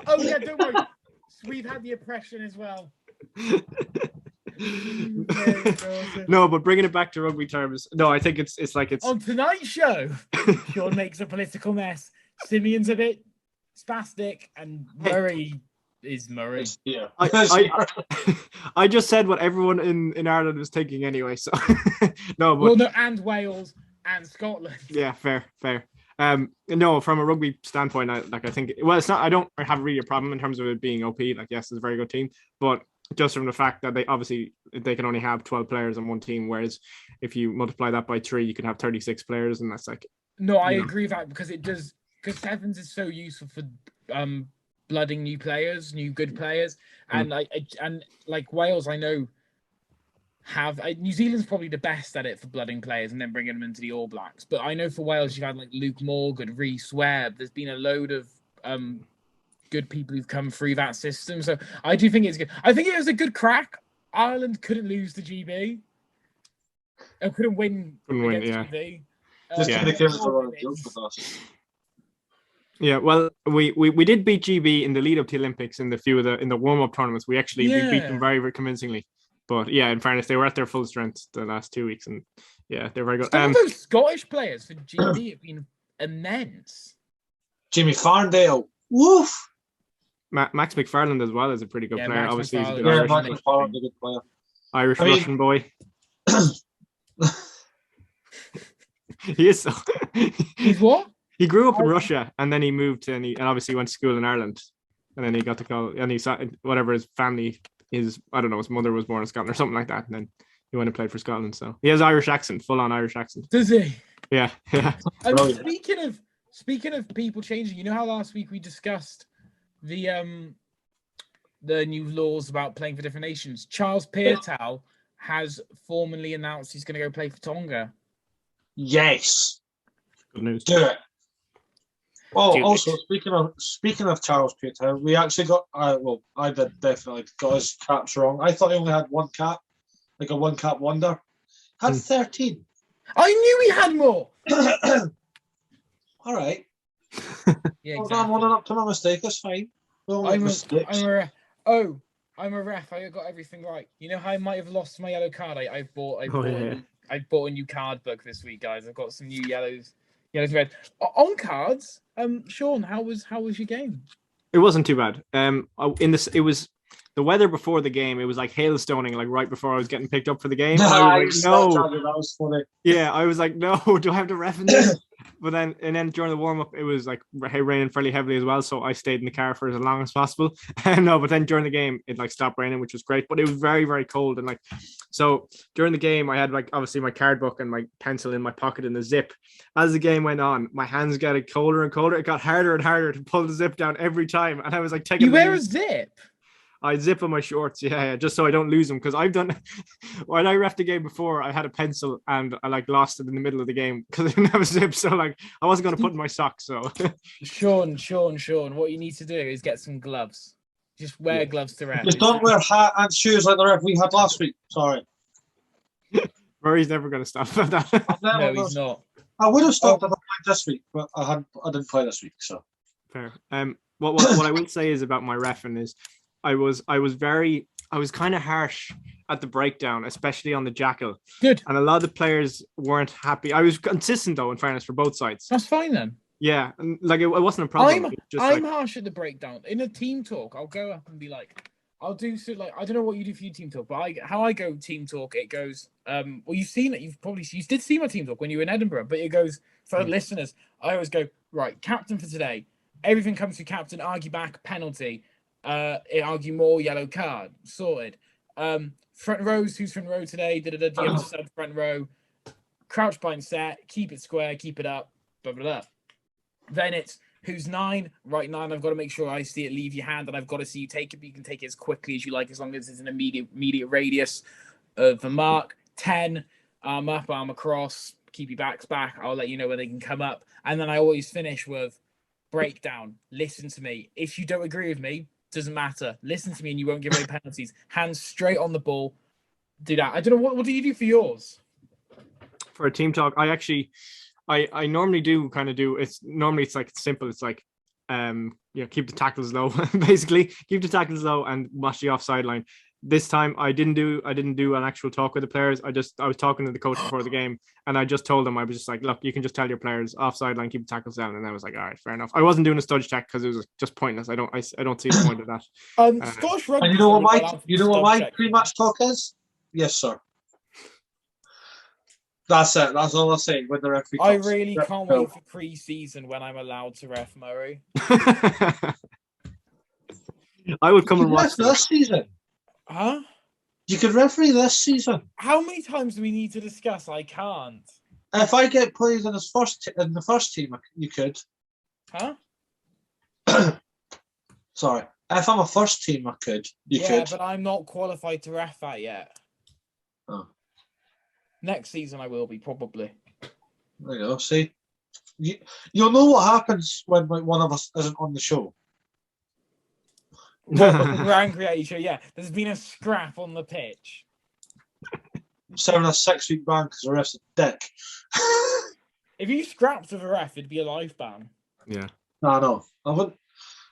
Speaker 2: Oh yeah, don't worry. We've had the oppression as well.
Speaker 4: No, but bringing it back to rugby terms, no, I think it's like it's
Speaker 2: on tonight's show. Sean makes a political mess. Simeon's a bit spastic, and Murray is Murray.
Speaker 5: Yeah.
Speaker 4: I just said what everyone in Ireland was thinking anyway. So no, but
Speaker 2: Well, no, and Wales and Scotland.
Speaker 4: yeah, fair. No, from a rugby standpoint, I think. Well, it's not. I don't have really a problem in terms of it being OP. Like, yes, it's a very good team, but just from the fact that they can only have 12 players on one team, whereas if you multiply that by 3, you can have 36 players, and that's like.
Speaker 2: No, I agree with that because because sevens is so useful for blooding new players, new good players, and like Wales, I know New Zealand's probably the best at it for blooding players and then bringing them into the All Blacks. But I know for Wales, you've had like Luke Morgan, Rhys Webb. There's been a load of good people who've come through that system. So I do think it's good. I think it was a good crack. Ireland couldn't lose to GB. Or couldn't win against GB.
Speaker 5: Just to give us a lot of guilt with us.
Speaker 4: Yeah, well, we did beat GB in the lead up to the Olympics in the warm up tournaments. We actually we beat them very, very convincingly. But yeah, in fairness, they were at their full strength the last 2 weeks, and yeah, they're very good.
Speaker 2: Some of those Scottish players for GB have been immense.
Speaker 5: Jimmy Farndale, woof.
Speaker 4: Max McFarland as well is a pretty good player.
Speaker 2: Max
Speaker 4: Obviously, he's a good
Speaker 5: Max
Speaker 4: Irish,
Speaker 5: McFarland's a good player.
Speaker 4: Russian boy. He is so.
Speaker 2: He's what?
Speaker 4: He grew up in Russia, and then he moved to, and obviously went to school in Ireland, and then he got to call, and he saw whatever his family. I don't know, his mother was born in Scotland or something like that, and then he went and played for Scotland. So he has Irish accent, full on Irish accent.
Speaker 2: Does he?
Speaker 4: Yeah.
Speaker 2: I mean, speaking of people changing, you know how last week we discussed the new laws about playing for different nations. Charles Piutau has formally announced he's going to go play for Tonga.
Speaker 5: Yes.
Speaker 4: Good news.
Speaker 5: Do it. Oh, also speaking of Charles Piutau, we actually got. I did definitely got his caps wrong. I thought he only had one cap, like a one cap wonder. Had 13.
Speaker 2: I knew he had more.
Speaker 5: All right.
Speaker 2: Yeah,
Speaker 5: exactly. I'm owning up to my mistake. That's fine.
Speaker 2: I'm a ref. I got everything right. You know how I might have lost my yellow card? I bought a new card book this week, guys. I've got some new yellows, red. On cards, Sean, how was your game?
Speaker 4: It wasn't too bad. It was the weather before the game. It was like hailstoning, like right before I was getting picked up for the game. I was like, no,
Speaker 5: that was funny.
Speaker 4: Yeah, I was like, no, do I have to ref in this? But then during the warm up, it was like raining fairly heavily as well. So I stayed in the car for as long as possible. No, but then during the game, it like stopped raining, which was great. But it was very, very cold, and like so during the game, I had like obviously my card book and my pencil in my pocket in the zip. As the game went on, my hands got colder and colder. It got harder and harder to pull the zip down every time, and I was like taking.
Speaker 2: You wear a zip?
Speaker 4: I zip on my shorts, just so I don't lose them. Because I've done when I reffed the game before, I had a pencil and I like lost it in the middle of the game because I didn't have a zip. So like I wasn't going to put in my socks. So
Speaker 2: Sean, what you need to do is get some gloves. Just wear gloves to ref.
Speaker 5: Just don't wear hat and shoes like the ref we had last week. Sorry.
Speaker 4: Murray's never going to stop that.
Speaker 2: No, he's not.
Speaker 5: I would have stopped if I played this week, but I didn't play this week. So
Speaker 4: fair. What I will say is about my reffing is. I was kind of harsh at the breakdown, especially on the jackal.
Speaker 2: Good.
Speaker 4: And a lot of the players weren't happy. I was consistent though, in fairness, for both sides.
Speaker 2: That's fine then.
Speaker 4: Yeah, and like it wasn't a problem.
Speaker 2: I'm harsh at the breakdown. In a team talk, I'll go up and be like, I'll do so. Like I don't know what you do for your team talk, but how I go team talk, it goes. Well, you've seen it. You did see my team talk when you were in Edinburgh, but it goes for listeners. I always go right, captain for today. Everything comes to captain. Argue back, penalty. Argue more, yellow card, sorted. Front rows, who's front row today? Do you have a sub front row? Crouch bind set, keep it square, keep it up, blah blah blah. Then it's who's 9, right 9. I've got to make sure I see it leave your hand, and I've got to see you take it. But you can take it as quickly as you like, as long as it's an immediate radius of the mark. 10, arm up, arm across, keep your backs back. I'll let you know when they can come up, and then I always finish with breakdown. Listen to me. If you don't agree with me. Doesn't matter. Listen to me and you won't give away penalties. Hands straight on the ball. Do that. I don't know. What do you do for yours?
Speaker 4: For a team talk, I normally do kind of do. It's like simple. It's like, keep the tackles low. Basically, keep the tackles low and watch the offside line. This time I didn't do an actual talk with the players. I was talking to the coach before the game, and I just told them, I was just like, look, you can just tell your players offside line, keep the tackles down, and I was like, all right, fair enough. I wasn't doing a studge check because it was just pointless. I don't see the point of that.
Speaker 2: Scottish rugby.
Speaker 5: And you know what my pre-match talk is? Yes, sir. That's it. That's all I say when the referee
Speaker 2: I
Speaker 5: talks.
Speaker 2: really can't wait for pre-season when I'm allowed to ref Murray.
Speaker 4: I would come and watch
Speaker 5: this season.
Speaker 2: Huh?
Speaker 5: You could referee this season.
Speaker 2: How many times do we need to discuss? I can't.
Speaker 5: If I get played in the first team, you could.
Speaker 2: Huh?
Speaker 5: Sorry. If I'm a first team, I could. You could.
Speaker 2: Yeah, but I'm not qualified to ref that yet.
Speaker 5: Oh.
Speaker 2: Next season I will be, probably.
Speaker 5: There you go. See? You'll know what happens when one of us isn't on the show.
Speaker 2: We're angry at each other, yeah. There's been a scrap on the pitch.
Speaker 5: I'm serving a 6-week ban because the ref's a dick.
Speaker 2: If you scrapped with a ref, it'd be a life ban.
Speaker 4: Yeah.
Speaker 5: No. I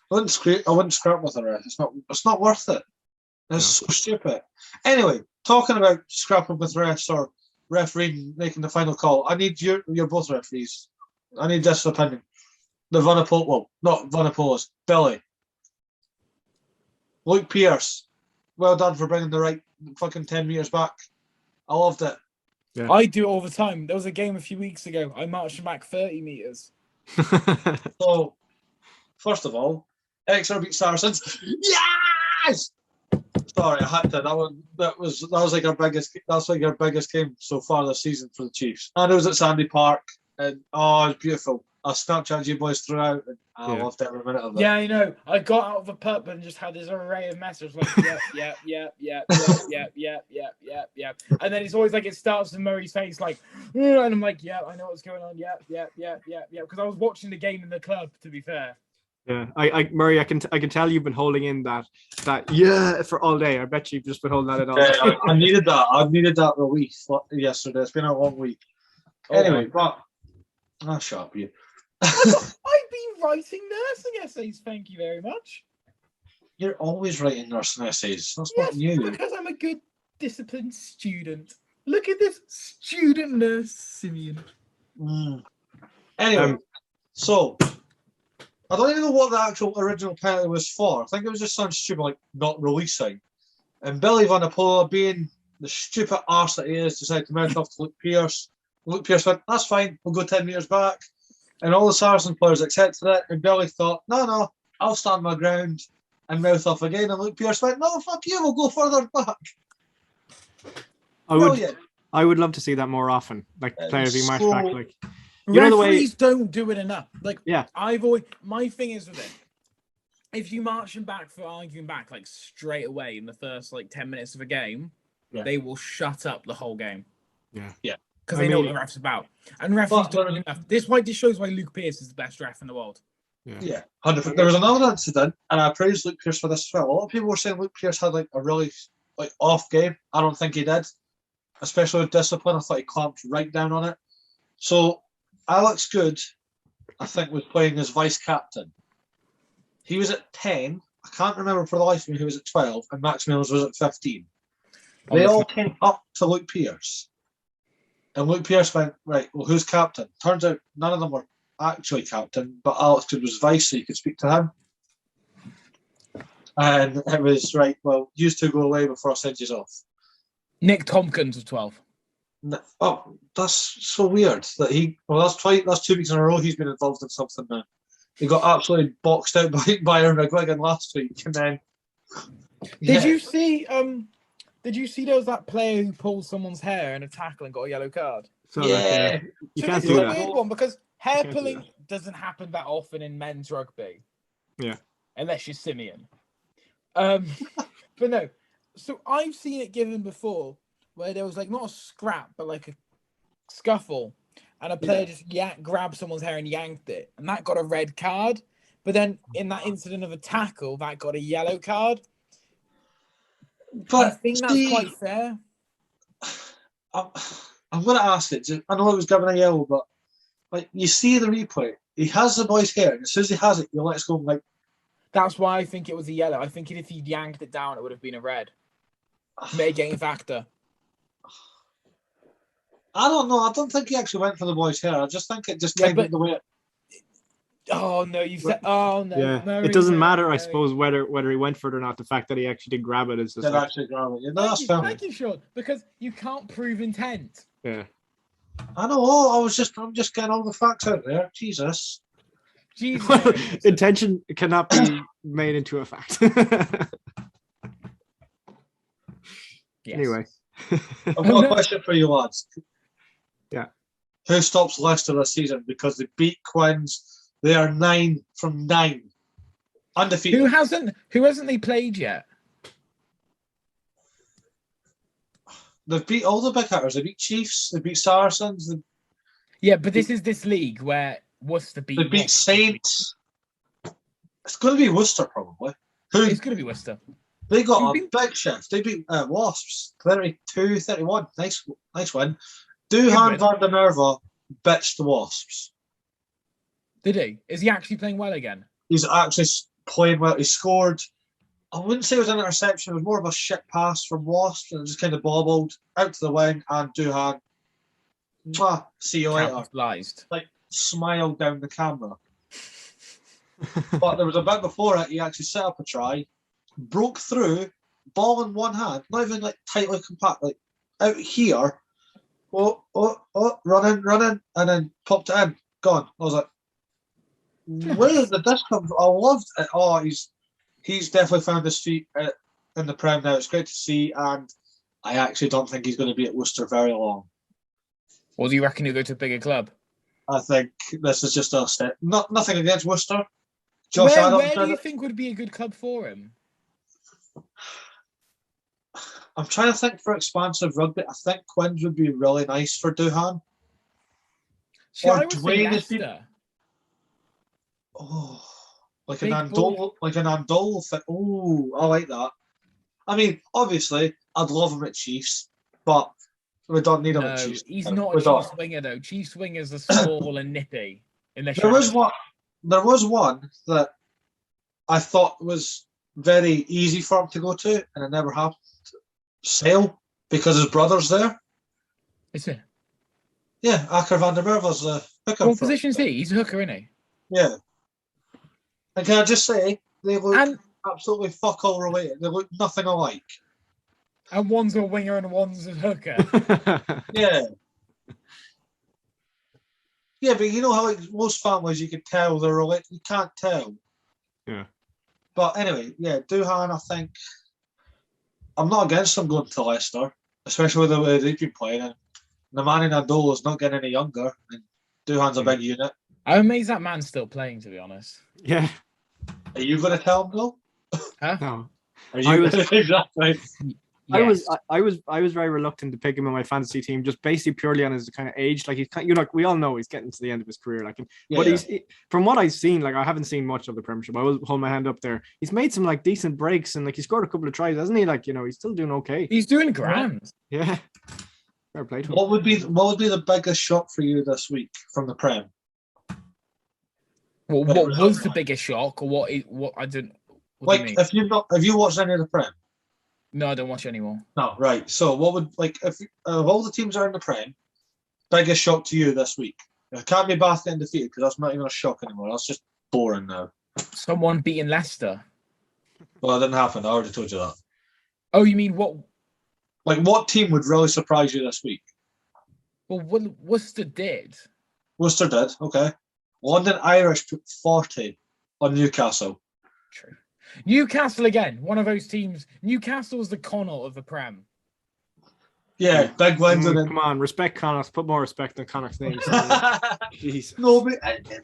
Speaker 5: wouldn't scrap with a ref. It's not worth it. It's so stupid. Anyway, talking about scrapping with refs or refereeing making the final call, I need you're both referees. I need this opinion. The Vanapola, well, not Vanapolas, Billy. Luke Pierce, well done for bringing the right fucking 10 metres back. I loved it.
Speaker 4: Yeah.
Speaker 2: I do it all the time. There was a game a few weeks ago. I marched back 30 metres.
Speaker 5: So, first of all, Exeter beat Saracens. Yes! Sorry, I had to. That was like our biggest game so far this season for the Chiefs. And it was at Sandy Park, and it was beautiful. I Snapchat you boys throughout, and I loved every minute of it.
Speaker 2: Yeah, I know. I got out of the pub and just had this array of messages like, yep. And then it's always like it starts with Murray's face, like, and I'm like, yeah, I know what's going on. Yep. Because I was watching the game in the club, to be fair.
Speaker 4: Yeah, Murray, I can tell you've been holding in that for all day. I bet you've just been holding that in all day.
Speaker 5: Yeah, I needed that. I needed that relief yesterday. It's been a long week. Anyway, but I'll shut up you.
Speaker 2: I've been writing nursing essays. Thank you very much.
Speaker 5: You're always writing nursing essays. That's
Speaker 2: Yes,
Speaker 5: not new.
Speaker 2: because I'm a good, disciplined student. Look at this student nurse, Simeon.
Speaker 5: Anyway, so I don't even know what the actual original penalty was for. I think it was just something stupid like not releasing. And Billy Vanapola, being the stupid arse that he is, decided to mouth off to Luke Pierce. Luke Pierce went, that's fine, we'll go 10 metres back. And all the Saracen players accepted it, and Billy thought, no, I'll stand my ground and mouth off again. And Luke Pierce went, no, fuck you, we'll go further back.
Speaker 4: I would love to see that more often. Like players being marched back. Like,
Speaker 2: referees don't do it enough. Like,
Speaker 4: yeah,
Speaker 2: my thing is with it. If you march them back for arguing back like straight away in the first like 10 minutes of a game, they will shut up the whole game.
Speaker 5: Yeah.
Speaker 2: Because they know what the ref's about. And referees don't do enough. This shows why Luke Pierce is the best ref in the world.
Speaker 5: Yeah, 100%. There was another incident, and I praised Luke Pierce for this as well. A lot of people were saying Luke Pierce had like a really off game. I don't think he did, especially with discipline. I thought he clamped right down on it. So Alex Good, I think, was playing as vice captain. He was at 10. I can't remember for the life of me who was at 12, and Max Mills was at 15. They all came up to Luke Pierce. And Luke Pierce went, right, well, who's captain? Turns out none of them were actually captain, but Alex Good was vice, so you could speak to him. And it was, right, well, you two go away before I send you off.
Speaker 2: Nick Tompkins was 12.
Speaker 5: Oh, that's so weird that that's 2 weeks in a row he's been involved in something now. He got absolutely boxed out by Aaron McGuigan last week, and then...
Speaker 2: Did you see there was that player who pulled someone's hair in a tackle and got a yellow card?
Speaker 4: So you can't do that.
Speaker 2: It's a weird one because hair pulling doesn't happen that often in men's rugby.
Speaker 4: Yeah.
Speaker 2: Unless you're Simeon. But no. So I've seen it given before where there was like not a scrap, but like a scuffle. And a player just grabbed someone's hair and yanked it. And that got a red card. But then in that incident of a tackle, that got a yellow card.
Speaker 5: But
Speaker 2: I think that's quite fair.
Speaker 5: I'm going to ask it. I know it was given a yellow, but like you see the replay, he has the boy's hair, and as soon as he has it, you let it go. Like
Speaker 2: that's why I think it was a yellow. I think if he yanked it down, it would have been a red. Mitigating factor.
Speaker 5: I don't know. I don't think he actually went for the boy's hair. I just think it just came
Speaker 2: but-
Speaker 5: the way it.
Speaker 2: Oh no, you said. Oh no.
Speaker 4: Yeah,
Speaker 2: Murray,
Speaker 4: it doesn't matter, I
Speaker 2: Murray.
Speaker 4: suppose, whether he went for it or not. The fact that he actually did grab it is just
Speaker 5: Did
Speaker 4: like,
Speaker 5: actually grab it. Yeah, no, that's fair.
Speaker 2: Thank you, Sean. Because you can't prove intent.
Speaker 4: yeah.
Speaker 5: I know. I'm just getting all the facts out there. Jesus.
Speaker 2: Jesus.
Speaker 4: Intention cannot be made into a fact.
Speaker 2: Yes.
Speaker 4: Anyway.
Speaker 5: I've got a question for you, lads.
Speaker 4: Yeah.
Speaker 5: Who stops Leicester this season? Because they beat Quins. They are 9 from 9. Undefeated.
Speaker 2: Who hasn't they played yet?
Speaker 5: They've beat all the big hitters. They beat Chiefs. They beat Saracens.
Speaker 2: Yeah, but this is this league where Worcester beat.
Speaker 5: They beat
Speaker 2: Wasps.
Speaker 5: Saints. It's going to be Worcester, probably. Who
Speaker 2: It's going to be Worcester.
Speaker 5: they got
Speaker 2: Who
Speaker 5: a
Speaker 2: beat-
Speaker 5: big shift. They beat Wasps 32-31. Nice win. Duhan
Speaker 2: win.
Speaker 5: van der Merwe bitched the Wasps.
Speaker 2: Did he? Is he actually playing well again?
Speaker 5: He's actually playing well. He scored. I wouldn't say it was an interception. It was more of a shit pass from Wasps, and it just kind of bobbled out to the wing. And Duhan, mwah, see you later.
Speaker 2: Capitalized.
Speaker 5: Like smiled down the camera. But there was a bit before it. He actually set up a try, broke through, ball in one hand, not even like tightly compact, like out here. Running, and then popped it in. Gone. I was like, where did this come from? I loved it. Oh, he's definitely found his feet in the Prem now. It's great to see, and I actually don't think he's going to be at Worcester very long.
Speaker 2: Or do you reckon he'll go to a bigger club?
Speaker 5: I think this is just a step. Nothing against Worcester. Josh
Speaker 2: Where
Speaker 5: Adams.
Speaker 2: do you think would be a good club for him?
Speaker 5: I'm trying to think for expansive rugby. I think Quins would be really nice for Duhan.
Speaker 2: See,
Speaker 5: Or
Speaker 2: I would say
Speaker 5: Dwayne has been-
Speaker 2: Leicester.
Speaker 5: Oh, like
Speaker 2: Big
Speaker 5: an
Speaker 2: ball.
Speaker 5: Andol fit. Oh, I like that. I mean, obviously, I'd love him at Chiefs, but we don't need him
Speaker 2: No,
Speaker 5: at Chiefs.
Speaker 2: he's
Speaker 5: No,
Speaker 2: not
Speaker 5: we
Speaker 2: a
Speaker 5: don't.
Speaker 2: Chiefs winger though. Chiefs wingers are small and nippy. In their
Speaker 5: There was
Speaker 2: shadows.
Speaker 5: one. There was one that I thought was very easy for him to go to, and it never happened. Sale, because his brother's there.
Speaker 2: Is it?
Speaker 5: Yeah, Akker van der Merwe's the pickup.
Speaker 2: What position is he? He's a hooker, isn't he?
Speaker 5: Yeah. And can I just say, they look
Speaker 2: And
Speaker 5: absolutely fuck all related. They look nothing alike.
Speaker 2: one's a winger and one's a hooker.
Speaker 5: Yeah. Yeah, but you know how like most families you could tell they're related. You can't tell.
Speaker 4: Yeah.
Speaker 5: But anyway, yeah, Duhan, I think I'm not against him going to Leicester, especially with the way they've been playing. And the man in Andol is not getting any younger, and Duhan's a big unit.
Speaker 2: I'm amazed that man's still playing, to be honest.
Speaker 4: Yeah.
Speaker 5: Are you going to tell him though?
Speaker 2: Huh?
Speaker 4: No.
Speaker 5: Are you
Speaker 4: I was-
Speaker 5: exactly?
Speaker 2: Yes.
Speaker 4: I was very reluctant to pick him in my fantasy team, just basically purely on his kind of age. Like we all know he's getting to the end of his career. Like, but from what I've seen, like I haven't seen much of the Premiership. I will hold my hand up there. He's made some like decent breaks and like he scored a couple of tries, hasn't he? Like he's still doing okay.
Speaker 2: He's doing grand.
Speaker 4: Yeah. Fair play to him.
Speaker 5: What would be the biggest shock for you this week from the Prem?
Speaker 2: Well,
Speaker 5: But
Speaker 2: what
Speaker 5: it
Speaker 2: was
Speaker 5: was-
Speaker 2: the biggest shock, or what I didn't? What
Speaker 5: Like
Speaker 2: do you mean?
Speaker 5: have you watched any of the Prem?
Speaker 2: No, I don't watch anymore.
Speaker 5: No, right. So what would if of all the teams that are in the Prem, biggest shock to you this week? It can't be Bath getting defeated because that's not even a shock anymore. That's just boring now.
Speaker 2: Someone beating Leicester.
Speaker 5: Well, it didn't happen. I already told you that.
Speaker 2: Oh, you mean what?
Speaker 5: Like, what team would really surprise you this week?
Speaker 2: Well, what Worcester did.
Speaker 5: Worcester did, okay. London Irish put 40 on Newcastle.
Speaker 2: True. Newcastle again, one of those teams. Newcastle's the Connaught of the Prem.
Speaker 5: Yeah, big wins. And
Speaker 4: Come on, respect Connacht. Put more respect on Connacht's name. Jeez.
Speaker 5: no, but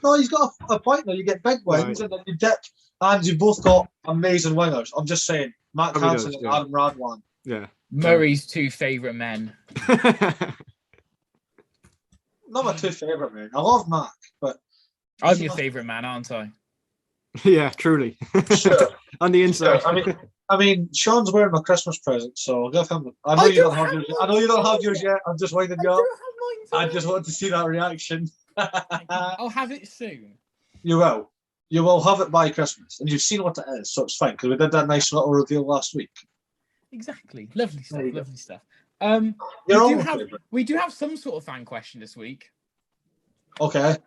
Speaker 5: no, he's got a point though. You get big wins and then you dip, and you both got amazing wingers. I'm just saying, Matt
Speaker 4: Probably
Speaker 5: Hansen
Speaker 4: does,
Speaker 5: and
Speaker 4: yeah.
Speaker 5: Adam Radwan.
Speaker 4: Yeah.
Speaker 2: Murray's two favourite men.
Speaker 5: Not my two favourite men. I love Mac, but
Speaker 2: I'm your favourite man, aren't I?
Speaker 4: Yeah, truly.
Speaker 5: sure.
Speaker 4: On the inside.
Speaker 5: I mean, Sean's wearing my Christmas present, so I'll give him. I know you don't have yours. I know you don't have yours yet. I'm just winding you up. I just want to see that reaction.
Speaker 2: I'll have it soon.
Speaker 5: You will. You will have it by Christmas, and you've seen what it is, so it's fine because we did that nice little reveal last week.
Speaker 2: exactly. Lovely stuff.
Speaker 5: There you go.
Speaker 2: Lovely stuff.
Speaker 5: Your
Speaker 2: We
Speaker 5: own
Speaker 2: do have
Speaker 5: favourite.
Speaker 2: we do have some sort of fan question this week
Speaker 5: Okay.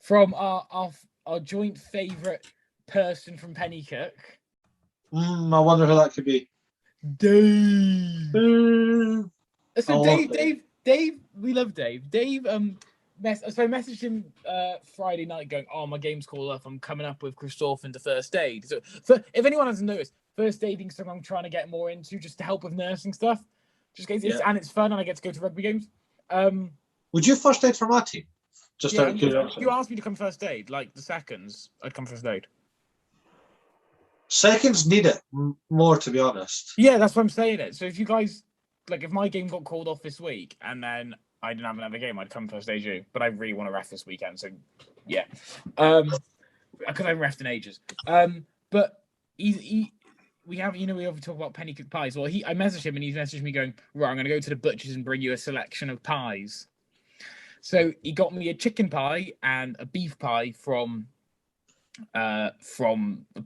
Speaker 2: from our joint favourite person from Pennycook,
Speaker 5: I wonder who that could be.
Speaker 2: Dave.
Speaker 5: I
Speaker 2: So
Speaker 5: love
Speaker 2: Dave, we love Dave. Dave, I messaged him Friday night going, "Oh, my game's called off. I'm coming up with Christoph into first aid." So, if anyone hasn't noticed, first aiding something I'm trying to get more into, just to help with nursing stuff. And it's fun, and I get to go to rugby games.
Speaker 5: Would you first aid for my team? Just
Speaker 2: Yeah,
Speaker 5: out of curiosity.
Speaker 2: you asked me to come first aid, like the seconds, I'd come first aid.
Speaker 5: Seconds need it more, to be honest.
Speaker 2: Yeah, that's what I'm saying. It. So if you guys, like, if my game got called off this week and then I didn't have another game, I'd come first aid you. But I really want to ref this weekend, so yeah. Because I haven't refed in ages. But we often talk about penny cooked pies. Well, I messaged him and he's messaged me going, right, I'm going to go to the butcher's and bring you a selection of pies. So he got me a chicken pie and a beef pie from the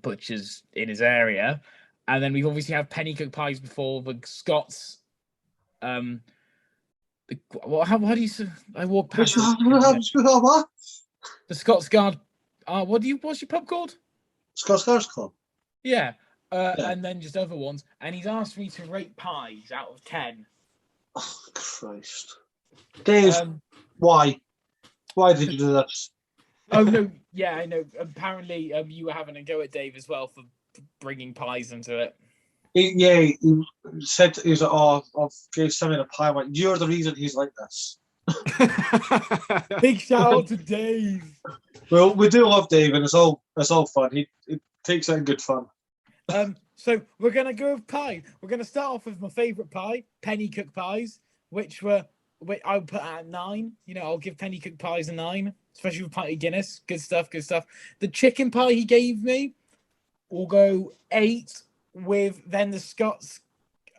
Speaker 2: butcher's in his area, and then we've obviously had penny cooked pies before. The Scots, how do you say? I walk past
Speaker 5: What?
Speaker 2: the Scots Guard. What's your pub called?
Speaker 5: Scots Guards Club.
Speaker 2: Yeah.
Speaker 5: Yeah.
Speaker 2: And then just other ones. And he's asked me to rate pies out of 10.
Speaker 5: Oh, Christ. Dave, why? Why did you do this?
Speaker 2: Oh, no. Yeah, I know. Apparently, you were having a go at Dave as well for bringing pies into it.
Speaker 5: He said he was like, "Oh, I've gave Simon a pie." I'm like, "You're the reason he's like this."
Speaker 2: Big shout out to Dave.
Speaker 5: Well, we do love Dave, and it's all fun. He takes it in good fun.
Speaker 2: So we're gonna go with pie. We're gonna start off with my favourite pie, penny cooked pies, which I'll put at 9. You know, I'll give penny cooked pies a 9, especially with pint of Guinness. Good stuff. The chicken pie he gave me will go 8, with then the Scots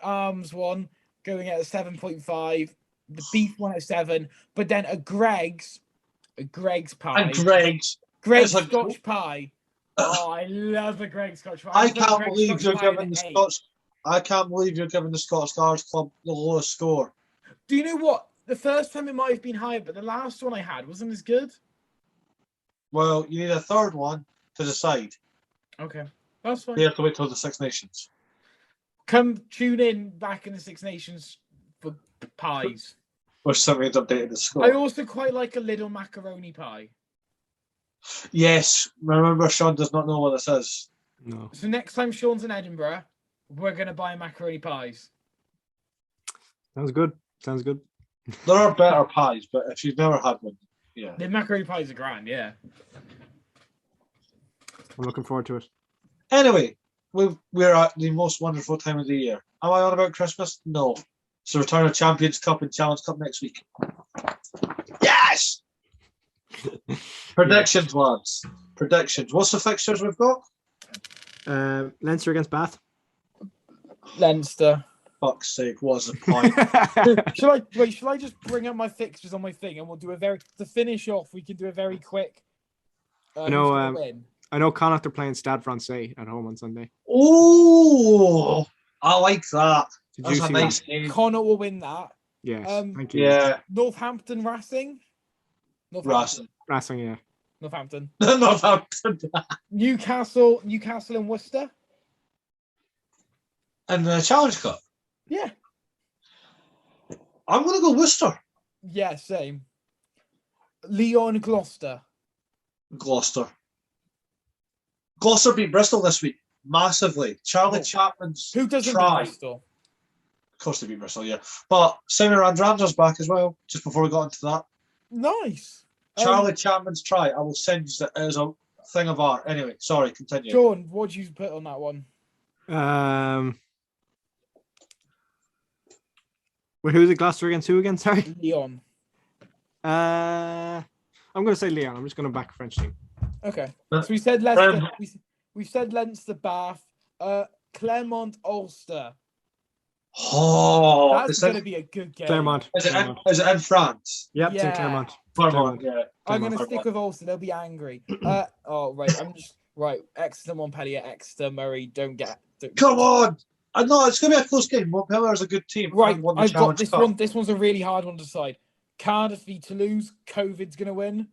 Speaker 2: Arms one going at a 7.5, the beef one at 7, but then a Greg's pie.
Speaker 5: And Greg's
Speaker 2: Scotch pie. Oh, I love a Greg's Scotch pie.
Speaker 5: I can't believe you're giving the Scots. I can't believe you're giving the Scots Guards Club the lowest score.
Speaker 2: Do you know what? The first time it might have been higher, but the last one I had wasn't as good.
Speaker 5: Well, you need a third one to decide.
Speaker 2: Okay, that's fine.
Speaker 5: You have to wait till the Six Nations.
Speaker 2: Come tune in back in the Six Nations for pies.
Speaker 5: Or somebody's updated the score.
Speaker 2: I also quite like a little macaroni pie.
Speaker 5: Yes, remember Sean does not know what this is.
Speaker 4: No.
Speaker 2: So next time Sean's in Edinburgh, we're gonna buy macaroni pies.
Speaker 4: Sounds good.
Speaker 5: There are better pies, but if you've never had one, yeah.
Speaker 2: The macaroni pies are grand, yeah.
Speaker 4: I'm looking forward to it.
Speaker 5: Anyway, we're at the most wonderful time of the year. Am I on about Christmas? No. It's the return of Champions Cup and Challenge Cup next week. Yes! Predictions, lads. Predictions. What's the fixtures we've got?
Speaker 4: Leinster against Bath.
Speaker 2: Leinster.
Speaker 5: Fuck's sake, what's the point?
Speaker 2: Shall I just bring up my fixtures on my thing and we'll do to finish off, we can do a very quick
Speaker 4: I know Connacht are playing Stade Francais at home on Sunday.
Speaker 5: Oh, I like that.
Speaker 4: Did
Speaker 5: That's
Speaker 4: you
Speaker 5: a
Speaker 4: see
Speaker 5: nice
Speaker 4: that?
Speaker 5: game.
Speaker 2: Connor will win that.
Speaker 4: Yes. Thank you.
Speaker 5: Yeah,
Speaker 2: Northampton Racing.
Speaker 5: Racing.
Speaker 4: Racing, yeah.
Speaker 2: Northampton.
Speaker 5: Northampton.
Speaker 2: Newcastle and Worcester.
Speaker 5: And the Challenge Cup.
Speaker 2: Yeah.
Speaker 5: I'm going to go Worcester.
Speaker 2: Yeah, same. Leon Gloucester.
Speaker 5: Gloucester beat Bristol this week massively. Charlie Chapman's
Speaker 2: Who doesn't
Speaker 5: try.
Speaker 2: beat Bristol?
Speaker 5: Of course they beat Bristol, yeah. But Simon Randram's back as well. Just before we got into that,
Speaker 2: Nice.
Speaker 5: Charlie Chapman's try. I will send you as a thing of art. Anyway, sorry. Continue.
Speaker 2: Sean, what do you put on that one?
Speaker 4: Wait, who's it? Gloucester against who again? Sorry.
Speaker 2: Leon.
Speaker 4: I'm going to say Leon. I'm just going to back a French team.
Speaker 2: Okay. So we said Leicester. We said Leinster, Bath. Clermont, Ulster.
Speaker 5: Oh,
Speaker 2: That's going to be a good game.
Speaker 4: Claremont.
Speaker 5: is it in France?
Speaker 4: Yep, it's in
Speaker 2: Yeah.
Speaker 4: Claremont.
Speaker 5: Claremont, yeah.
Speaker 2: I'm going to
Speaker 5: Claremont.
Speaker 2: stick with Ulster. They'll be angry. Right. Exeter, Montpellier, Exeter, Murray. Don't.
Speaker 5: Come on! I know it's going to be a close game. Montpellier is a good team.
Speaker 2: Right,
Speaker 5: and won the
Speaker 2: I've got
Speaker 5: Challenge
Speaker 2: this
Speaker 5: Cup.
Speaker 2: one. This one's a really hard one to decide. Cardiff v Toulouse. COVID's going to win.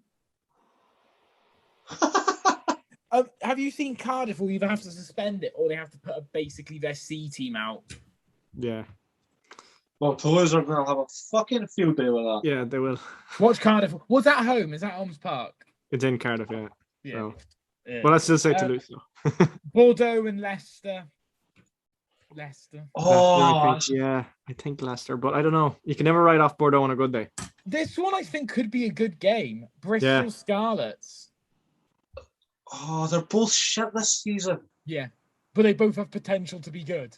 Speaker 2: Have you seen Cardiff will either have to suspend it or they have to put basically their C team out?
Speaker 4: Yeah.
Speaker 5: Well, Toulouse are going to have a fucking field day with that.
Speaker 4: Yeah, they will.
Speaker 2: Watch Cardiff. Was that home? Is that Holmes Park?
Speaker 4: It's in Cardiff, yeah.
Speaker 2: Yeah.
Speaker 4: So.
Speaker 2: Yeah.
Speaker 4: Well, let's still say Toulouse, though.
Speaker 2: Bordeaux and Leicester. Leicester.
Speaker 5: Oh,
Speaker 4: I think Leicester, but I don't know. You can never write off Bordeaux on a good day.
Speaker 2: This one I think could be a good game. Bristol Scarlets.
Speaker 5: oh, they're both shit this season.
Speaker 2: Yeah, but they both have potential to be good.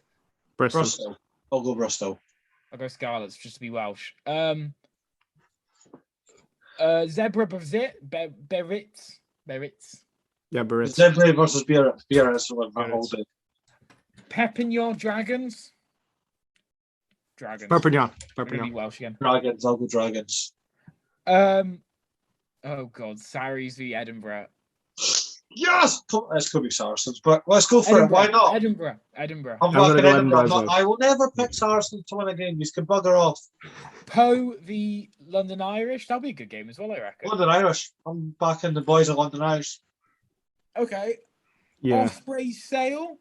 Speaker 4: Bristol.
Speaker 5: I'll go Bristol.
Speaker 2: I'll go Scarlets just to be Welsh. Zebra Beritz.
Speaker 4: Yeah, Barretts.
Speaker 5: Zebra versus Biarritz. Biarritz will win that whole day.
Speaker 2: Perpignan Dragons.
Speaker 4: Perpignan.
Speaker 2: I'm gonna be Welsh again.
Speaker 5: Dragons. I'll go Dragons.
Speaker 2: Oh God, Sarries v Edinburgh.
Speaker 5: Yes! This could be Saracens, but let's go for it. Why not?
Speaker 2: Edinburgh.
Speaker 5: I'm
Speaker 4: gonna
Speaker 5: backing
Speaker 4: go
Speaker 5: Edinburgh.
Speaker 4: Edinburgh.
Speaker 5: I will never pick Saracens to win a game. You can bugger off.
Speaker 2: Poe v London Irish. That'll be a good game as well, I reckon.
Speaker 5: London Irish. I'm backing the boys of London Irish.
Speaker 2: Okay.
Speaker 4: Yeah.
Speaker 2: Ospreys Sale.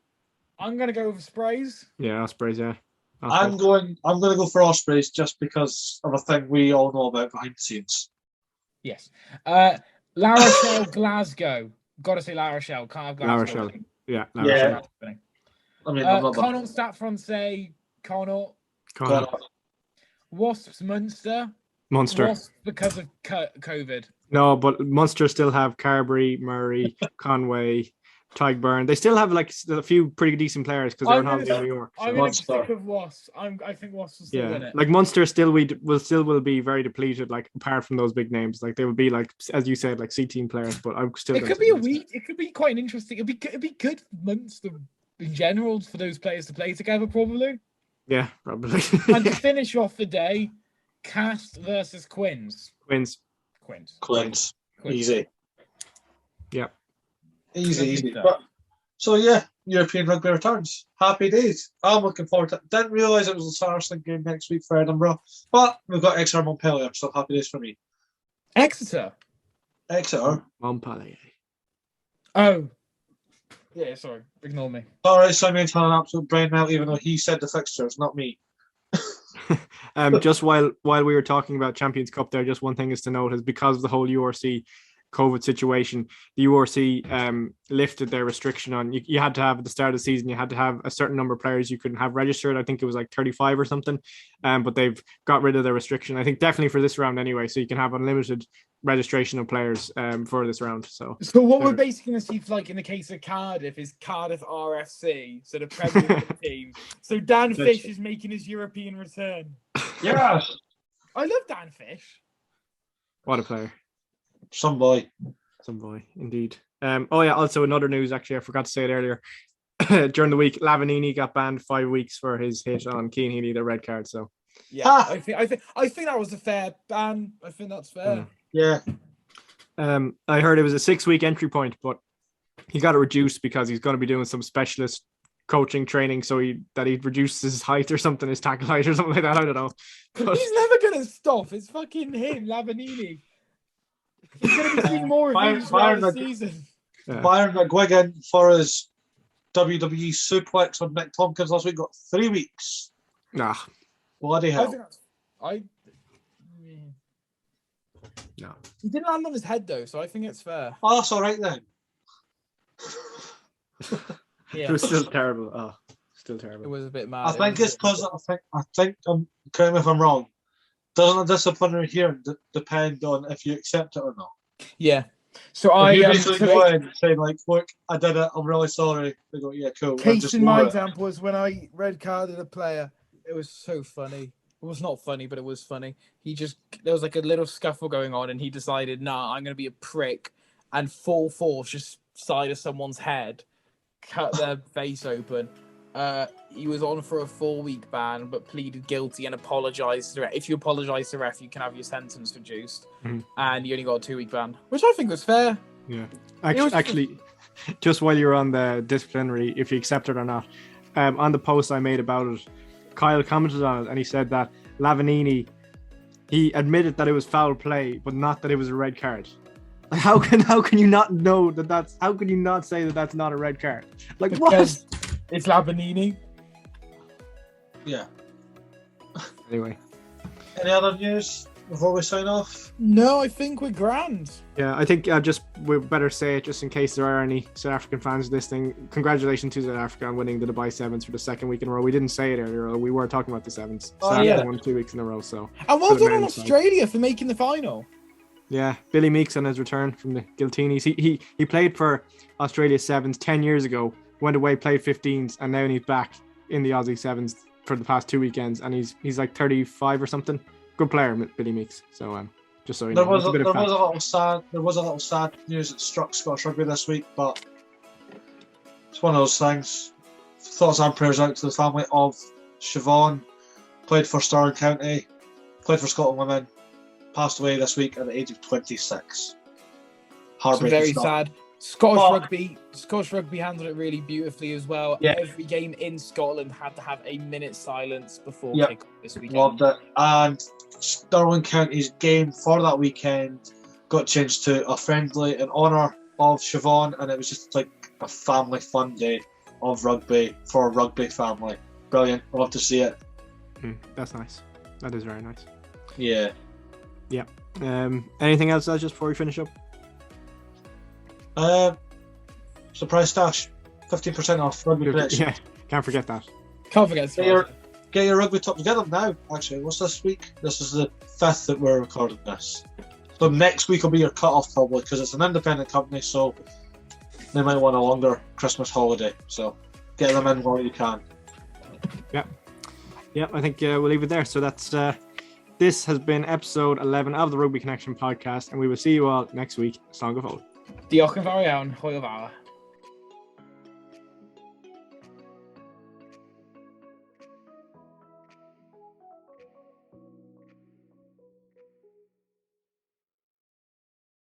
Speaker 2: I'm gonna go with Ospreys.
Speaker 4: Yeah, Ospreys, yeah.
Speaker 5: I'm going to go for Ospreys just because of a thing we all know about behind the scenes.
Speaker 2: Yes. La Rochelle Glasgow. Gotta say La Rochelle. Can't have Glasgow.
Speaker 4: La Rochelle. Yeah, La
Speaker 5: Yeah.
Speaker 4: Rochelle.
Speaker 5: I mean, I'm not
Speaker 2: Connaught Stade Francais. Connaught.
Speaker 4: Connaught.
Speaker 2: Wasps Munster.
Speaker 4: Munster.
Speaker 2: Wasps because of COVID.
Speaker 4: No, but Munster still have Carberry, Murray, Conway, Tygburn. They still have like a few pretty decent players because they're on holiday in New York.
Speaker 2: I'm going to stick with Wasps. I think Wasps will still win it.
Speaker 4: Like Munster will be very depleted. Like apart from those big names, like they will be like as you said, like C team players. But I'm still.
Speaker 2: It could be It could be quite an interesting. It'd be good for Munster in general for those players to play together, probably.
Speaker 4: Yeah, probably.
Speaker 2: And to finish off the day, Cast versus Quins.
Speaker 4: Quins.
Speaker 5: Easy.
Speaker 4: Yeah.
Speaker 5: Easy. But, so yeah, European rugby returns. Happy days. I'm looking forward to it. Didn't realise it was the Saracen game next week for Edinburgh. But we've got Exeter Montpellier, so happy days for me.
Speaker 2: Exeter.
Speaker 4: Montpellier.
Speaker 2: Oh. Yeah, sorry. Ignore me.
Speaker 5: Sorry, Simon's had an absolute brain melt, even though he said the fixtures, not me.
Speaker 4: Just while we were talking about Champions Cup there, just one thing is to note is because of the whole URC COVID situation, the URC lifted their restriction on you had to have at the start of the season, you had to have a certain number of players you couldn't have registered. I think it was like 35 or something. But they've got rid of their restriction. I think definitely for this round anyway, so you can have unlimited registration of players for this round. So
Speaker 2: what we're basically going to see, like in the case of Cardiff, is Cardiff RFC, so the Premier League team. So Dan Fish is making his European return.
Speaker 5: Yes.
Speaker 2: I love Dan Fish.
Speaker 4: What a player.
Speaker 5: Some boy,
Speaker 4: indeed. Also another news, actually, I forgot to say it earlier. During the week, Lavinini got banned 5 weeks for his hit on Keane Healy, the red card. So
Speaker 2: yeah, I think that was a fair ban. I think that's fair.
Speaker 5: Yeah.
Speaker 4: I heard it was a 6-week entry point, but he got it reduced because he's going to be doing some specialist coaching training, so he reduces his height or something, his tackle height or something like that. I don't know. But
Speaker 2: he's never going to stop. It's fucking him, Lavinini. He's going to be seeing more of him throughout the season.
Speaker 5: Byron McGuigan for his WWE suplex on Nick Tompkins last week got 3 weeks.
Speaker 4: Nah.
Speaker 5: Bloody hell.
Speaker 4: No.
Speaker 2: He didn't land on his head though, so I think it's fair.
Speaker 5: Oh, that's all right then.
Speaker 2: Yeah.
Speaker 4: It was still terrible. Oh, still terrible.
Speaker 2: It was a bit mad.
Speaker 5: I think it's because I think correct me if I'm wrong. Doesn't a disciplinary hearing depend on if you accept it or not?
Speaker 2: Yeah. So
Speaker 5: you basically go in and say like, "Look, I did it. I'm really sorry." They go, "Yeah, cool."
Speaker 2: Case in my example was when I red carded a player. It was so funny. It was not funny, but it was funny. There was like a little scuffle going on, and he decided, "Nah, I'm going to be a prick," and full force just side of someone's head, cut their face open. He was on for a 4-week ban, but pleaded guilty and apologized to the ref. If you apologize to the ref, you can have your sentence reduced, and you only got a 2-week ban, which I think was fair.
Speaker 4: Yeah, actually, just while you're on the disciplinary, if you accept it or not, on the post I made about it, Kyle commented on it and he said that Lavinini, he admitted that it was foul play, but not that it was a red card. Like, how can you not know that that's? How can you not say that that's not a red card? Like,
Speaker 2: Because
Speaker 4: what?
Speaker 2: it's Lavinini.
Speaker 5: Yeah.
Speaker 4: Anyway.
Speaker 5: Any other news before we sign off?
Speaker 2: No, I think we're grand.
Speaker 4: Yeah, I think we better say it just in case there are any South African fans listening. Congratulations to South Africa on winning the Dubai Sevens for the second week in a row. We didn't say it earlier. We were talking about the Sevens.
Speaker 5: Oh,
Speaker 4: South Africa
Speaker 5: yeah.
Speaker 4: won 2 weeks in a row. So
Speaker 2: And well
Speaker 4: for the
Speaker 2: done on
Speaker 4: men's side.
Speaker 2: Australia for making the final.
Speaker 4: Yeah, Billy Meeks on his return from the Giltinis. He played for Australia Sevens 10 years ago. Went away, played 15s, and now he's back in the Aussie Sevens for the past 2 weekends, and he's like 35 or something. Good player, Billy Meeks. So just so you know,
Speaker 5: There was
Speaker 4: it's
Speaker 5: a
Speaker 4: bit of fact.
Speaker 5: little sad news that struck Scottish Rugby this week, but it's one of those things. Thoughts and prayers out to the family of Siobhan. Played for Stirling County, played for Scotland women, passed away this week at the age of 26.
Speaker 2: It's
Speaker 5: Heartbreaking
Speaker 2: very
Speaker 5: stuff.
Speaker 2: sad. Scottish Rugby handled it really beautifully as well.
Speaker 5: Yeah.
Speaker 2: Every game in Scotland had to have a minute's silence before
Speaker 5: Yep.
Speaker 2: kick this weekend.
Speaker 5: Loved it. And Stirling County's game for that weekend got changed to a friendly in honour of Siobhan, and it was just like a family fun day of rugby for a rugby family. Brilliant. Love to see it.
Speaker 4: That's nice. That is very nice.
Speaker 5: Yeah.
Speaker 4: Anything else, just before we finish up?
Speaker 5: Surprise stash. 15% off rugby connection.
Speaker 4: Yeah, can't forget that.
Speaker 2: Can't forget
Speaker 5: Get your rugby top together now, actually. What's this week? This is the 5th that we're recording this. So next week will be your cut-off probably, because it's an independent company, so they might want a longer Christmas holiday. So get them in while you can.
Speaker 4: Yeah, I think we'll leave it there. So that's this has been episode 11 of the Rugby Connection podcast, and we will see you all next week. Song of Old.
Speaker 2: Diolch yn fawr iawn. Hwyl fawr.